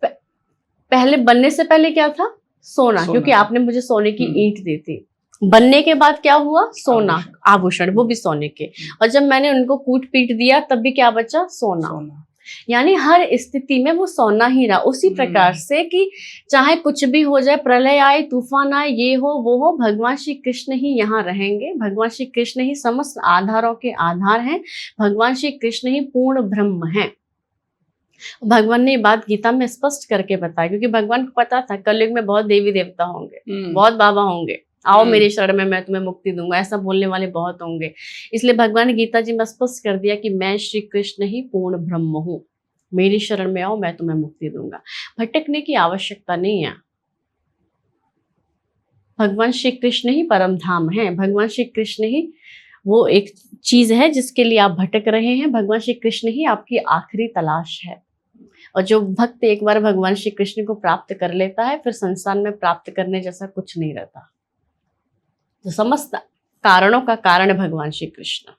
पहले बनने से पहले क्या था? सोना, क्योंकि आपने मुझे सोने की ईंट दी थी। बनने के बाद क्या हुआ? सोना, आभूषण, वो भी सोने के। और जब मैंने उनको कूट पीट दिया तब भी क्या बचा? सोना। यानी हर स्थिति में वो सोना ही रहा। उसी प्रकार से कि चाहे कुछ भी हो जाए, प्रलय आए, तूफान आए, ये हो वो हो, भगवान श्री कृष्ण ही यहाँ रहेंगे। भगवान श्री कृष्ण ही समस्त आधारों के आधार हैं। भगवान श्री कृष्ण ही पूर्ण ब्रह्म हैं। भगवान ने ये बात गीता में स्पष्ट करके बताया, क्योंकि भगवान को पता था कलयुग में बहुत देवी देवता होंगे, बहुत बाबा होंगे, आओ मेरे शरण में, मैं तुम्हें मुक्ति दूंगा। ऐसा बोलने वाले बहुत होंगे। इसलिए भगवान ने गीता जी में स्पष्ट कर दिया कि मैं श्री कृष्ण ही पूर्ण ब्रह्म हूँ, मेरी शरण में आओ, मैं तुम्हें मुक्ति दूंगा। भटकने की आवश्यकता नहीं है। भगवान श्री कृष्ण ही परम धाम है, भगवान श्री कृष्ण ही वो एक चीज है जिसके लिए आप भटक रहे हैं। भगवान श्री कृष्ण ही आपकी आखिरी तलाश है। और जो भक्त एक बार भगवान श्री कृष्ण को प्राप्त कर लेता है, फिर संसार में प्राप्त करने जैसा कुछ नहीं रहता। तो समस्त कारणों का कारण है भगवान श्री कृष्ण।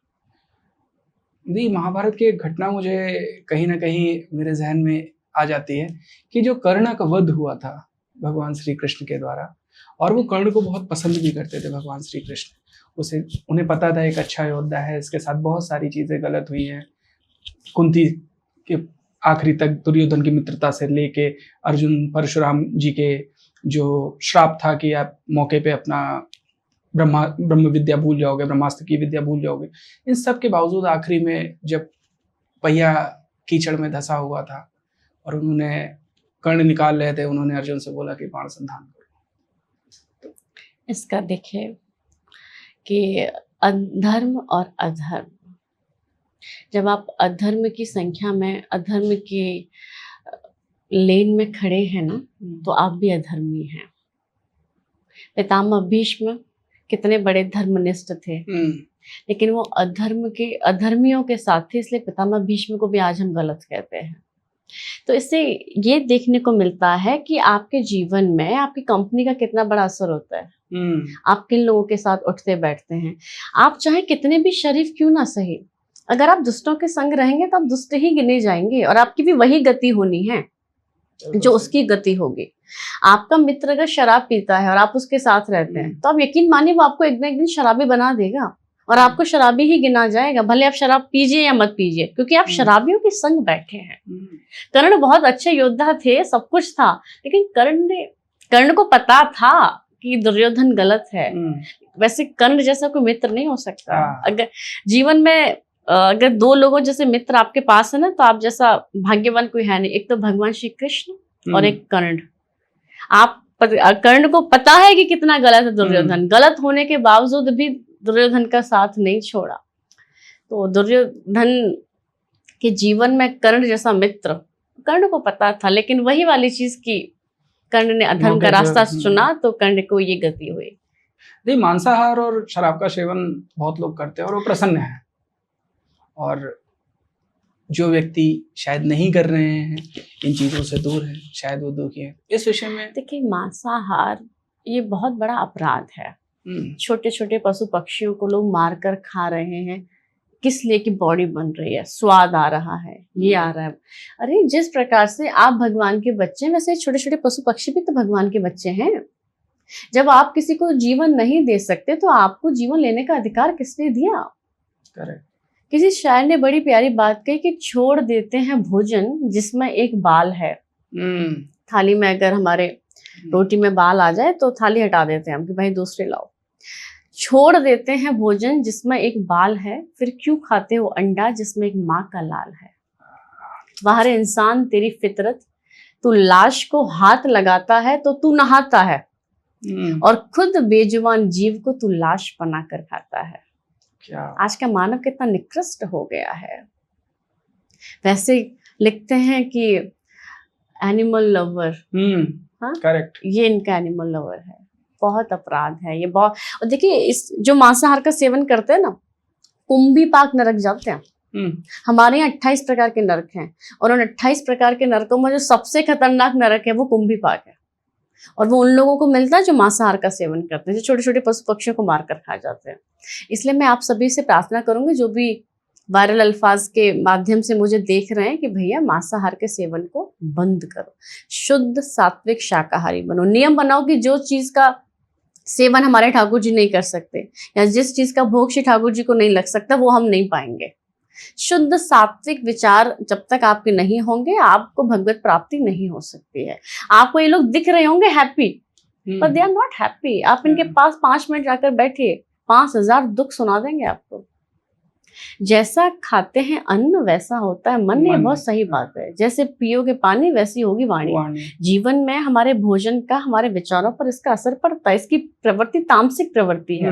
दी, महाभारत की एक घटना मुझे कहीं ना कहीं मेरे जहन में आ जाती है कि जो कर्ण का वध हुआ था भगवान श्री कृष्ण के द्वारा, और वो कर्ण को बहुत पसंद भी करते थे भगवान श्री कृष्ण। उन्हें पता था एक अच्छा योद्धा है, इसके साथ बहुत सारी चीजें गलत हुई हैं। कुंती के आखिरी तक दुर्योधन की मित्रता से लेके अर्जुन परशुराम जी के जो श्राप था कि आप मौके पे अपना ब्रह्म विद्या भूल जाओगे, ब्रह्मास्त्र की विद्या भूल जाओगे, इन सब के बावजूद आखिरी में जब पहिया कीचड़ में धंसा हुआ था और उन्होंने कर्ण निकाल रहे थे, उन्होंने अर्जुन से बोला कि बाण संधान करो। इसका देखिए कि अधर्म और अधर्म, जब आप अधर्म की संख्या में, अधर्म की लेन में खड़े हैं ना, तो आप भी अधर्मी हैं। पितामह भीष्म कितने बड़े धर्मनिष्ठ थे, लेकिन वो अधर्मियों के साथ थे, इसलिए पितामह भीष्म को भी आज हम गलत कहते हैं। तो इससे ये देखने को मिलता है कि आपके जीवन में आपकी कंपनी का कितना बड़ा असर होता है। आप किन लोगों के साथ उठते बैठते हैं। आप चाहे कितने भी शरीफ क्यों ना सही, अगर आप दुष्टों के संग रहेंगे तो आप दुष्ट ही गिने जाएंगे, और आपकी भी वही गति होनी है जो उसकी गति होगी। आपका मित्र अगर शराब पीता है और आप उसके साथ रहते हैं, तो आप यकीन मानिए वो आपको एक ना एक दिन शराबी बना देगा और आपको शराबी ही गिना जाएगा, भले आप शराब पीजिए या मत पीजिए, क्योंकि आप शराबियों के संग बैठे हैं। कर्ण बहुत अच्छे योद्धा थे, सब कुछ था, लेकिन कर्ण को पता था कि दुर्योधन गलत है। वैसे कर्ण जैसा कोई मित्र नहीं हो सकता। अगर जीवन में अगर दो लोगों जैसे मित्र आपके पास है ना, तो आप जैसा भाग्यवान कोई है नहीं। एक तो भगवान श्री कृष्ण और एक कर्ण। कर्ण को पता है कि कितना गलत है दुर्योधन, गलत होने के बावजूद भी दुर्योधन का साथ नहीं छोड़ा। तो दुर्योधन के जीवन में कर्ण जैसा मित्र कर्ण को पता था, लेकिन वही वाली चीज की कर्ण ने अधर्म का रास्ता चुना, तो कर्ण को ये गति हुई। नहीं, मांसाहार और शराब का सेवन बहुत लोग करते हैं और वो प्रसन्न है, और जो व्यक्ति शायद नहीं कर रहे हैं, इन चीजों से दूर है, शायद वो दुखी है। इस विषय में देखिए, मांसाहार ये बहुत बड़ा अपराध है। छोटे छोटे पशु पक्षियों को लोग मारकर खा रहे हैं, किस लिए? कि बॉडी बन रही है, स्वाद आ रहा है, ये आ रहा है। अरे जिस प्रकार से आप भगवान के बच्चे हैं, वैसे छोटे छोटे पशु पक्षी भी तो भगवान के बच्चे हैं। जब आप किसी को जीवन नहीं दे सकते, तो आपको जीवन लेने का अधिकार किसने दिया? करेक्ट। किसी शायर ने बड़ी प्यारी बात कही कि छोड़ देते हैं भोजन जिसमें एक बाल है। थाली में अगर हमारे रोटी में बाल आ जाए तो थाली हटा देते हैं हम कि भाई दूसरे लाओ। छोड़ देते हैं भोजन जिसमें एक बाल है, फिर क्यों खाते हो अंडा जिसमें एक माँ का लाल है। बाहर इंसान तेरी फितरत, तू लाश को हाथ लगाता है तो तू नहाता है, और खुद बेजुबान जीव को तू लाश बनाकर खाता है। क्या आज का मानव कितना निकृष्ट हो गया है। वैसे लिखते हैं कि एनिमल लवर, हाँ करेक्ट, ये इनका एनिमल लवर है। बहुत अपराध है ये, बहुत। और देखिए, इस जो मांसाहार का सेवन करते हैं ना, कुंभी पाक नरक जाते हैं। हमारे यहाँ 28 प्रकार के नरक हैं, और उन 28 प्रकार के नरकों में जो सबसे खतरनाक नरक है वो कुंभी पाक है, और वो उन लोगों को मिलता है जो मांसाहार का सेवन करते हैं, जो छोटे छोटे पशु पक्षियों को मारकर खा जाते हैं। इसलिए मैं आप सभी से प्रार्थना करूंगी, जो भी वायरल अल्फाज के माध्यम से मुझे देख रहे हैं, कि भैया मांसाहार के सेवन को बंद करो, शुद्ध सात्विक शाकाहारी बनो। नियम बनाओ कि जो चीज का सेवन हमारे ठाकुर जी नहीं कर सकते, या जिस चीज का भोग श्री ठाकुर जी को नहीं लग सकता, वो हम नहीं पाएंगे। शुद्ध सात्विक विचार जब तक आपके नहीं होंगे, आपको भगवत प्राप्ति नहीं हो सकती है। आपको ये लोग दिख रहे होंगे हैप्पी, पर दे आर नॉट हैप्पी। आप इनके पास 5 मिनट जाकर बैठिए, 5000 दुख सुना देंगे आपको। जैसा खाते हैं अन्न वैसा होता है मन, ये मन। बहुत सही बात है। जैसे पियोगे पानी वैसी होगी वाणी। जीवन में हमारे भोजन का हमारे विचारों पर इसका असर पड़ता है। इसकी प्रवृत्ति तामसिक प्रवृत्ति है।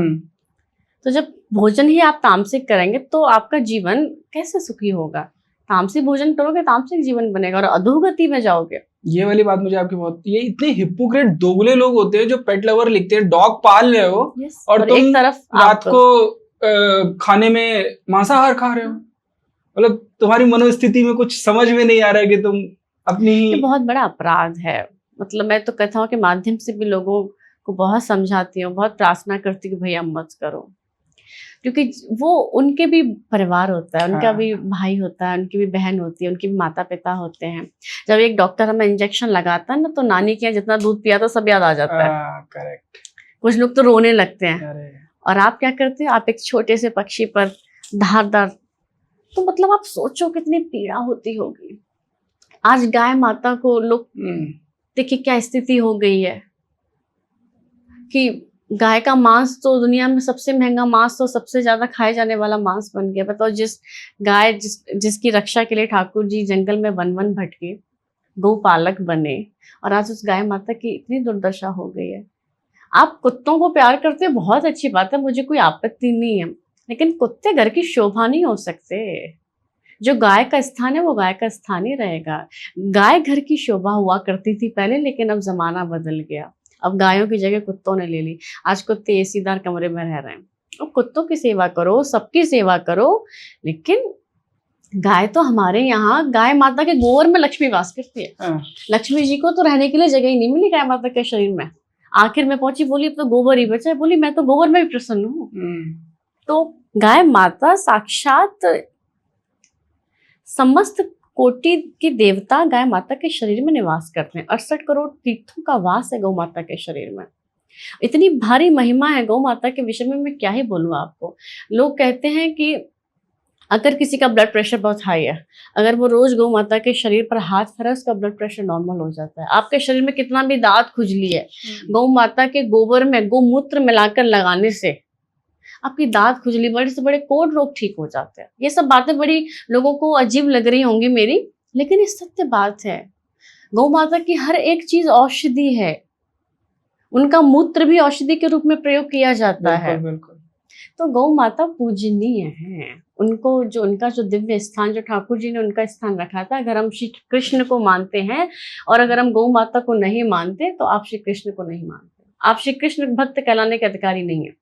तो जब भोजन ही आप तामसिक करेंगे तो आपका जीवन कैसे सुखी होगा? तामसिक भोजन करोगे तामसिक जीवन बनेगा और अधोगति में जाओगे। ये वाली बात मुझे आपकी बहुत, ये इतने हिपोक्रेट दोगले लोग होते हैं जो पेट लवर लिखते हैं, डॉग पाल रहे हो और तुम एक तरफ रात को खाने में मांसाहार खा रहे हो। मतलब तुम्हारी मनोस्थिति में कुछ समझ में नहीं आ रहा है कि तुम अपनी ये बहुत बड़ा अपराध है। मतलब मैं तो कथाओं के माध्यम से भी लोगों को बहुत समझाती हूँ, बहुत प्रार्थना करती हूँ कि भैया मत करो, क्योंकि वो उनके भी परिवार होता है, उनका भी भाई होता है, उनकी भी बहन होती है, उनके भी माता पिता होते हैं। जब एक डॉक्टर हमें इंजेक्शन लगाता है ना तो नानी के यहाँ जितना दूध पिया था सब याद आ जाता है। करेक्ट। कुछ लोग तो रोने लगते हैं। और आप क्या करते हो? आप एक छोटे से पक्षी पर धारदार, तो मतलब आप सोचो कितनी पीड़ा होती होगी। आज गाय माता को लोग देखिए क्या स्थिति हो गई है कि गाय का मांस तो दुनिया में सबसे महंगा मांस, तो सबसे ज्यादा खाए जाने वाला मांस बन गया। बताओ, जिसकी रक्षा के लिए ठाकुर जी जंगल में वन वन भटके, गौपालक बने, और आज उस गाय माता की इतनी दुर्दशा हो गई है। आप कुत्तों को प्यार करते हो, बहुत अच्छी बात है, मुझे कोई आपत्ति नहीं है, लेकिन कुत्ते घर की शोभा नहीं हो सकते। जो गाय का स्थान है वो गाय का स्थान ही रहेगा। गाय घर की शोभा हुआ करती थी पहले, लेकिन अब जमाना बदल गया। अब गायों की जगह कुत्तों ने ले ली। आज कुत्ते एसीदार कमरे में रह रहे हैं। अब कुत्तों की सेवा करो, सबकी सेवा करो, लेकिन गाय तो हमारे यहाँ गाय माता के गोबर में लक्ष्मी वास करती है। लक्ष्मी जी को तो रहने के लिए जगह ही नहीं मिली गाय माता के शरीर में। आखिर में पहुंची, बोली अब तो गोबर ही बचा है। बोली मैं तो गोबर में भी प्रसन्न हूँ। तो गाय माता साक्षात समस्त कोटि के देवता गाय माता के शरीर में निवास करते हैं। 68 करोड़ तीर्थों का वास है गौ माता के शरीर में। इतनी भारी महिमा है गौ माता के विषय में, मैं क्या ही बोलूं आपको। लोग कहते हैं कि अगर किसी का ब्लड प्रेशर बहुत हाई है, अगर वो रोज गौ माता के शरीर पर हाथ फेरे, उसका ब्लड प्रेशर नॉर्मल हो जाता है। आपके शरीर में कितना भी दांत खुजली है, गौ माता के गोबर में गोमूत्र मिलाकर लगाने से आपकी दांत खुजली, बड़े से बड़े कोढ़ रोग ठीक हो जाते हैं। ये सब बातें बड़ी लोगों को अजीब लग रही होंगी मेरी, लेकिन ये सत्य बात है। गौ माता की हर एक चीज औषधि है। उनका मूत्र भी औषधि के रूप में प्रयोग किया जाता है। बिल्कुल। तो गौ माता पूजनीय है। उनका जो दिव्य स्थान, जो ठाकुर जी ने उनका स्थान रखा था, अगर हम श्री कृष्ण को मानते हैं और अगर हम गौ माता को नहीं मानते तो आप श्री कृष्ण को नहीं मानते। आप श्री कृष्ण भक्त कहलाने के अधिकारी नहीं है।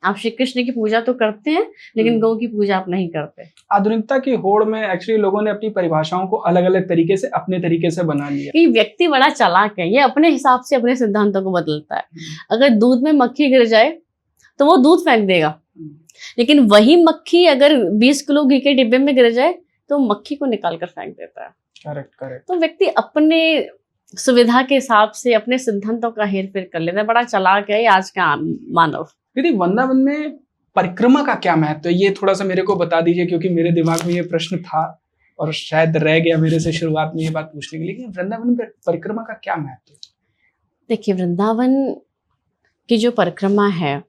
आप श्री कृष्ण की पूजा तो करते हैं, लेकिन गौ की पूजा आप नहीं करते। आधुनिकता की होड़ में एक्चुअली लोगों ने अपनी परिभाषाओं को अलग अलग तरीके से अपने तरीके से बना लिया। कि व्यक्ति बड़ा चालाक है, ये अपने हिसाब से अपने सिद्धांतों को बदलता है। अगर दूध में मक्खी गिर जाए तो वो दूध फेंक देगा, लेकिन वही मक्खी अगर 20 किलो घी के डिब्बे में गिर जाए तो मक्खी को निकाल कर फेंक देता है। करेक्ट। तो व्यक्ति अपने सुविधा के हिसाब से अपने सिद्धांतों का हेर फेर कर लेता है। बड़ा चालाक है आज का मानव। दीदी, वृंदावन में परिक्रमा का क्या महत्व है, ये थोड़ा सा मेरे को बता दीजिए, क्योंकि मेरे दिमाग में ये प्रश्न था और शायद रह गया मेरे से शुरुआत में ये बात पूछने के लिए कि वृंदावन में परिक्रमा का क्या महत्व है। देखिए, वृंदावन की जो परिक्रमा है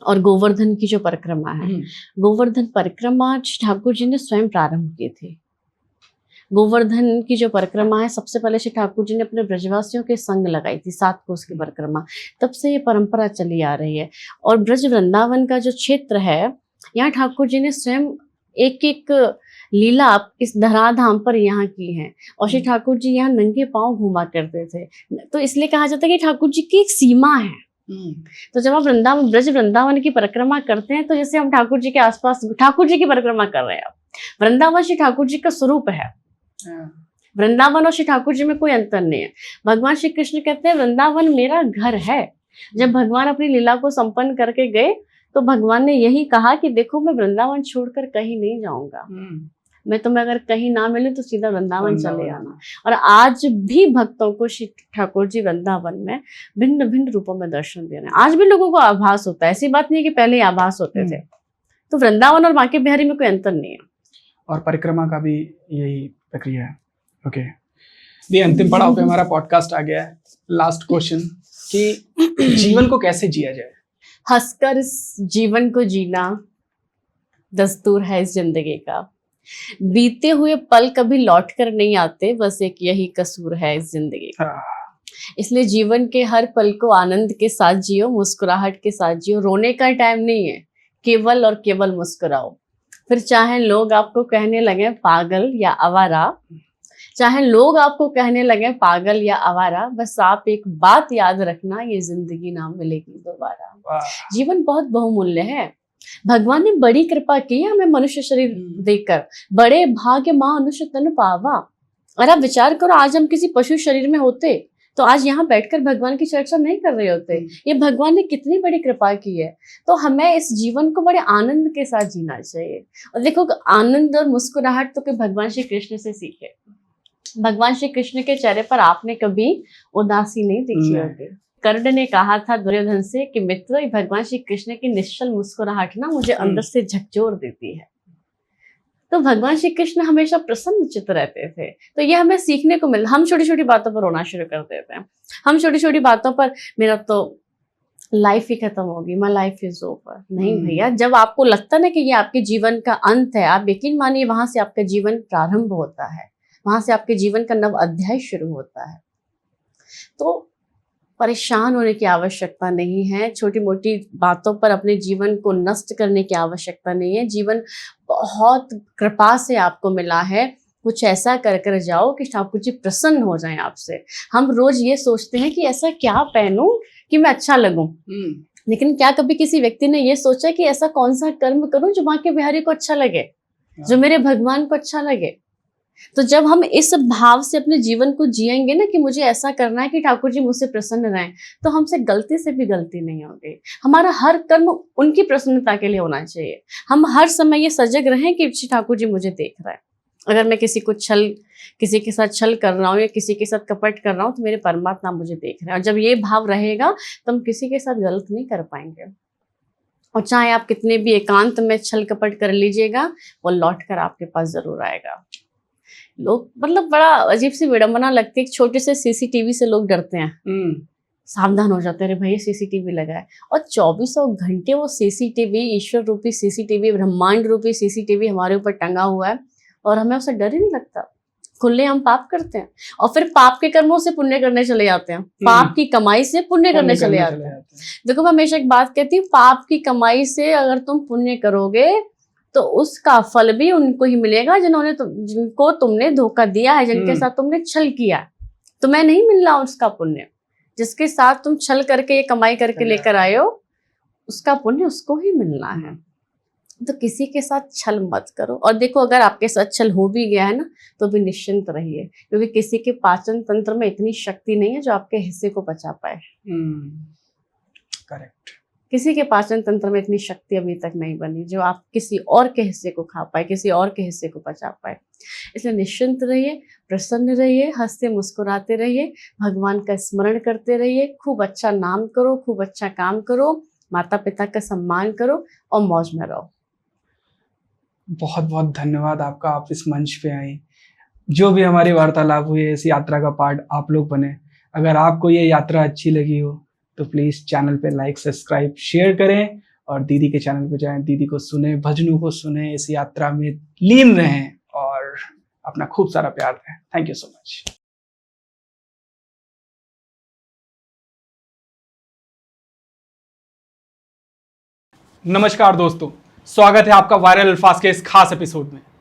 और गोवर्धन की जो परिक्रमा है, गोवर्धन परिक्रमा ठाकुर जी ने स्वयं प्रारंभ की थी। गोवर्धन की जो परिक्रमा है, सबसे पहले श्री ठाकुर जी ने अपने ब्रजवासियों के संग लगाई थी, 7 कोस की परिक्रमा। तब से ये परंपरा चली आ रही है। और ब्रज वृंदावन का जो क्षेत्र है, यहाँ ठाकुर जी ने स्वयं एक एक लीला इस धराधाम पर यहाँ की है। और श्री ठाकुर जी यहाँ नंगे पांव घूमा करते थे, तो इसलिए कहा जाता है कि ठाकुर जी की एक सीमा है। तो जब आप ब्रज वृंदावन की परिक्रमा करते हैं, तो जैसे हम ठाकुर जी के आसपास ठाकुर जी की परिक्रमा कर रहे हैं। वृंदावन श्री ठाकुर जी का स्वरूप है। वृंदावन और श्री ठाकुर जी में कोई अंतर नहीं है। भगवान श्री कृष्ण कहते हैं वृंदावन मेरा घर है। जब भगवान अपनी लीला को संपन्न करके गए तो भगवान ने यही कहा कि देखो, मैं वृंदावन छोड़कर कहीं नहीं जाऊंगा। मैं तुम्हें अगर कहीं ना मिले तो सीधा वृंदावन चले आना। और आज भी भक्तों को श्री ठाकुर जी वृंदावन में भिन्न भिन्न रूपों में दर्शन दे रहे हैं। आज भी लोगों को आभास होता है, ऐसी बात नहीं है कि पहले ही आभास होते थे। तो वृंदावन और बांके बिहारी में कोई अंतर नहीं है। और परिक्रमा का भी यही प्रक्रिया है। ओके, ये अंतिम पड़ाव पे हमारा पॉडकास्ट आ गया है। लास्ट क्वेश्चन कि जीवन को कैसे जिया जाए? हंसकर इस जीवन को जीना, दस्तूर है इस जिंदगी का। बीते हुए पल कभी लौट कर नहीं आते, बस एक यही कसूर है इस जिंदगी का। इसलिए जीवन के हर पल को आनंद के साथ जियो, मुस्कुराहट के साथ जियो। रोने का टाइम नहीं है, केवल और केवल मुस्कुराओ। फिर चाहे लोग आपको कहने लगे पागल या आवारा, चाहे लोग आपको कहने लगे पागल या आवारा, बस आप एक बात याद रखना, ये जिंदगी ना मिलेगी दोबारा। जीवन बहुत बहुमूल्य है। भगवान ने बड़ी कृपा की है हमें मनुष्य शरीर देकर। बड़े भाग्य मानुष तन पावा। और आप विचार करो, आज हम किसी पशु शरीर में होते तो आज यहाँ बैठकर भगवान की चर्चा नहीं कर रहे होते। ये भगवान ने कितनी बड़ी कृपा की है। तो हमें इस जीवन को बड़े आनंद के साथ जीना चाहिए। और देखो, आनंद और मुस्कुराहट तो कोई भगवान श्री कृष्ण से सीखे। भगवान श्री कृष्ण के चेहरे पर आपने कभी उदासी नहीं देखी होगी। कर्ण ने कहा था दुर्योधन से कि मित्र, भगवान श्री कृष्ण की निश्चल मुस्कुराहट ना मुझे अंदर से झकझोर देती है। तो भगवान श्री कृष्ण हमेशा प्रसन्न चित्त रहते थे। तो ये हमें सीखने को मिला। हम छोटी छोटी बातों पर रोना शुरू कर देते हैं। हम छोटी छोटी बातों पर मेरा तो लाइफ ही खत्म होगी, माय लाइफ इज ओवर। नहीं भैया, जब आपको लगता ना कि ये आपके जीवन का अंत है, आप यकीन मानिए वहां से आपका जीवन प्रारंभ होता है, वहां से आपके जीवन का नव अध्याय शुरू होता है। तो परेशान होने की आवश्यकता नहीं है। छोटी मोटी बातों पर अपने जीवन को नष्ट करने की आवश्यकता नहीं है। जीवन बहुत कृपा से आपको मिला है। कुछ ऐसा कर कर जाओ कि ठाकुर जी प्रसन्न हो जाएं आपसे। हम रोज ये सोचते हैं कि ऐसा क्या पहनूं कि मैं अच्छा लगूं, लेकिन क्या कभी किसी व्यक्ति ने ये सोचा कि ऐसा कौन सा कर्म करूं जो बांके बिहारी को अच्छा लगे, जो मेरे भगवान को अच्छा लगे। तो जब हम इस भाव से अपने जीवन को जिएंगे ना कि मुझे ऐसा करना है कि ठाकुर जी मुझसे प्रसन्न रहें, तो हमसे गलती से भी गलती नहीं होगी। हमारा हर कर्म उनकी प्रसन्नता के लिए होना चाहिए। हम हर समय ये सजग रहें कि ठाकुर जी मुझे देख रहे हैं। अगर मैं किसी के साथ छल कर रहा हूँ या किसी के साथ कपट कर रहा हूँ, तो मेरे परमात्मा मुझे देख रहे हैं। और जब ये भाव रहेगा तो हम किसी के साथ गलत नहीं कर पाएंगे। और चाहे आप कितने भी एकांत में छल कपट कर लीजिएगा, वो लौट कर आपके पास जरूर आएगा। लोग मतलब बड़ा अजीब सी विडंबना लगती है। छोटे से सीसीटीवी से लोग डरते हैं, सावधान हो जाते हैं, अरे भाई सीसीटीवी लगा है। और 24 घंटे वो सीसीटीवी, ईश्वर रूपी सीसीटीवी, ब्रह्मांड रूपी सीसीटीवी हमारे ऊपर टंगा हुआ है और हमें उससे डर ही नहीं लगता। खुले हम पाप करते हैं और फिर पाप के कर्मों से पुण्य करने चले जाते हैं। पाप की कमाई से पुण्य करने चले जाते हैं। देखो, मैं हमेशा एक बात कहती हूँ, पाप की कमाई से अगर तुम पुण्य करोगे तो उसका फल भी उनको ही मिलेगा जिनको तुमने धोखा दिया है, जिनके साथ तुमने छल किया। तुम्हें नहीं मिलना उसका पुण्य। जिसके साथ तुम छल करके ये कमाई करके लेकर आए हो, उसका पुण्य उसको ही मिलना है। तो किसी के साथ छल मत करो। और देखो, अगर आपके साथ छल हो भी गया है ना, तो भी निश्चिंत रहिए, क्योंकि किसी के पाचन तंत्र में इतनी शक्ति नहीं है जो आपके हिस्से को पचा पाए। करेक्ट। किसी के पाचन तंत्र में इतनी शक्ति अभी तक नहीं बनी जो आप किसी और के हिस्से को खा पाए, किसी और के हिस्से को पचा पाए। इसलिए निश्चिंत रहिए, प्रसन्न रहिए, हंसते मुस्कुराते रहिए, भगवान का स्मरण करते रहिए, खूब अच्छा नाम करो, खूब अच्छा काम करो, माता पिता का सम्मान करो और मौज में रहो। बहुत बहुत धन्यवाद आपका, आप इस मंच पे आए। जो भी हमारी वार्तालाप हुई है, इस यात्रा का पार्ट आप लोग बने। अगर आपको ये यात्रा अच्छी लगी हो तो प्लीज़ चैनल पे लाइक, सब्सक्राइब, शेयर करें और दीदी के चैनल पे जाएं, दीदी को सुने, भजनों को सुने, इस यात्रा में लीन रहें और अपना खूब सारा प्यार दें। Thank you so much. नमस्कार दोस्तों, स्वागत है आपका वायरल अल्फाज के इस खास एपिसोड में।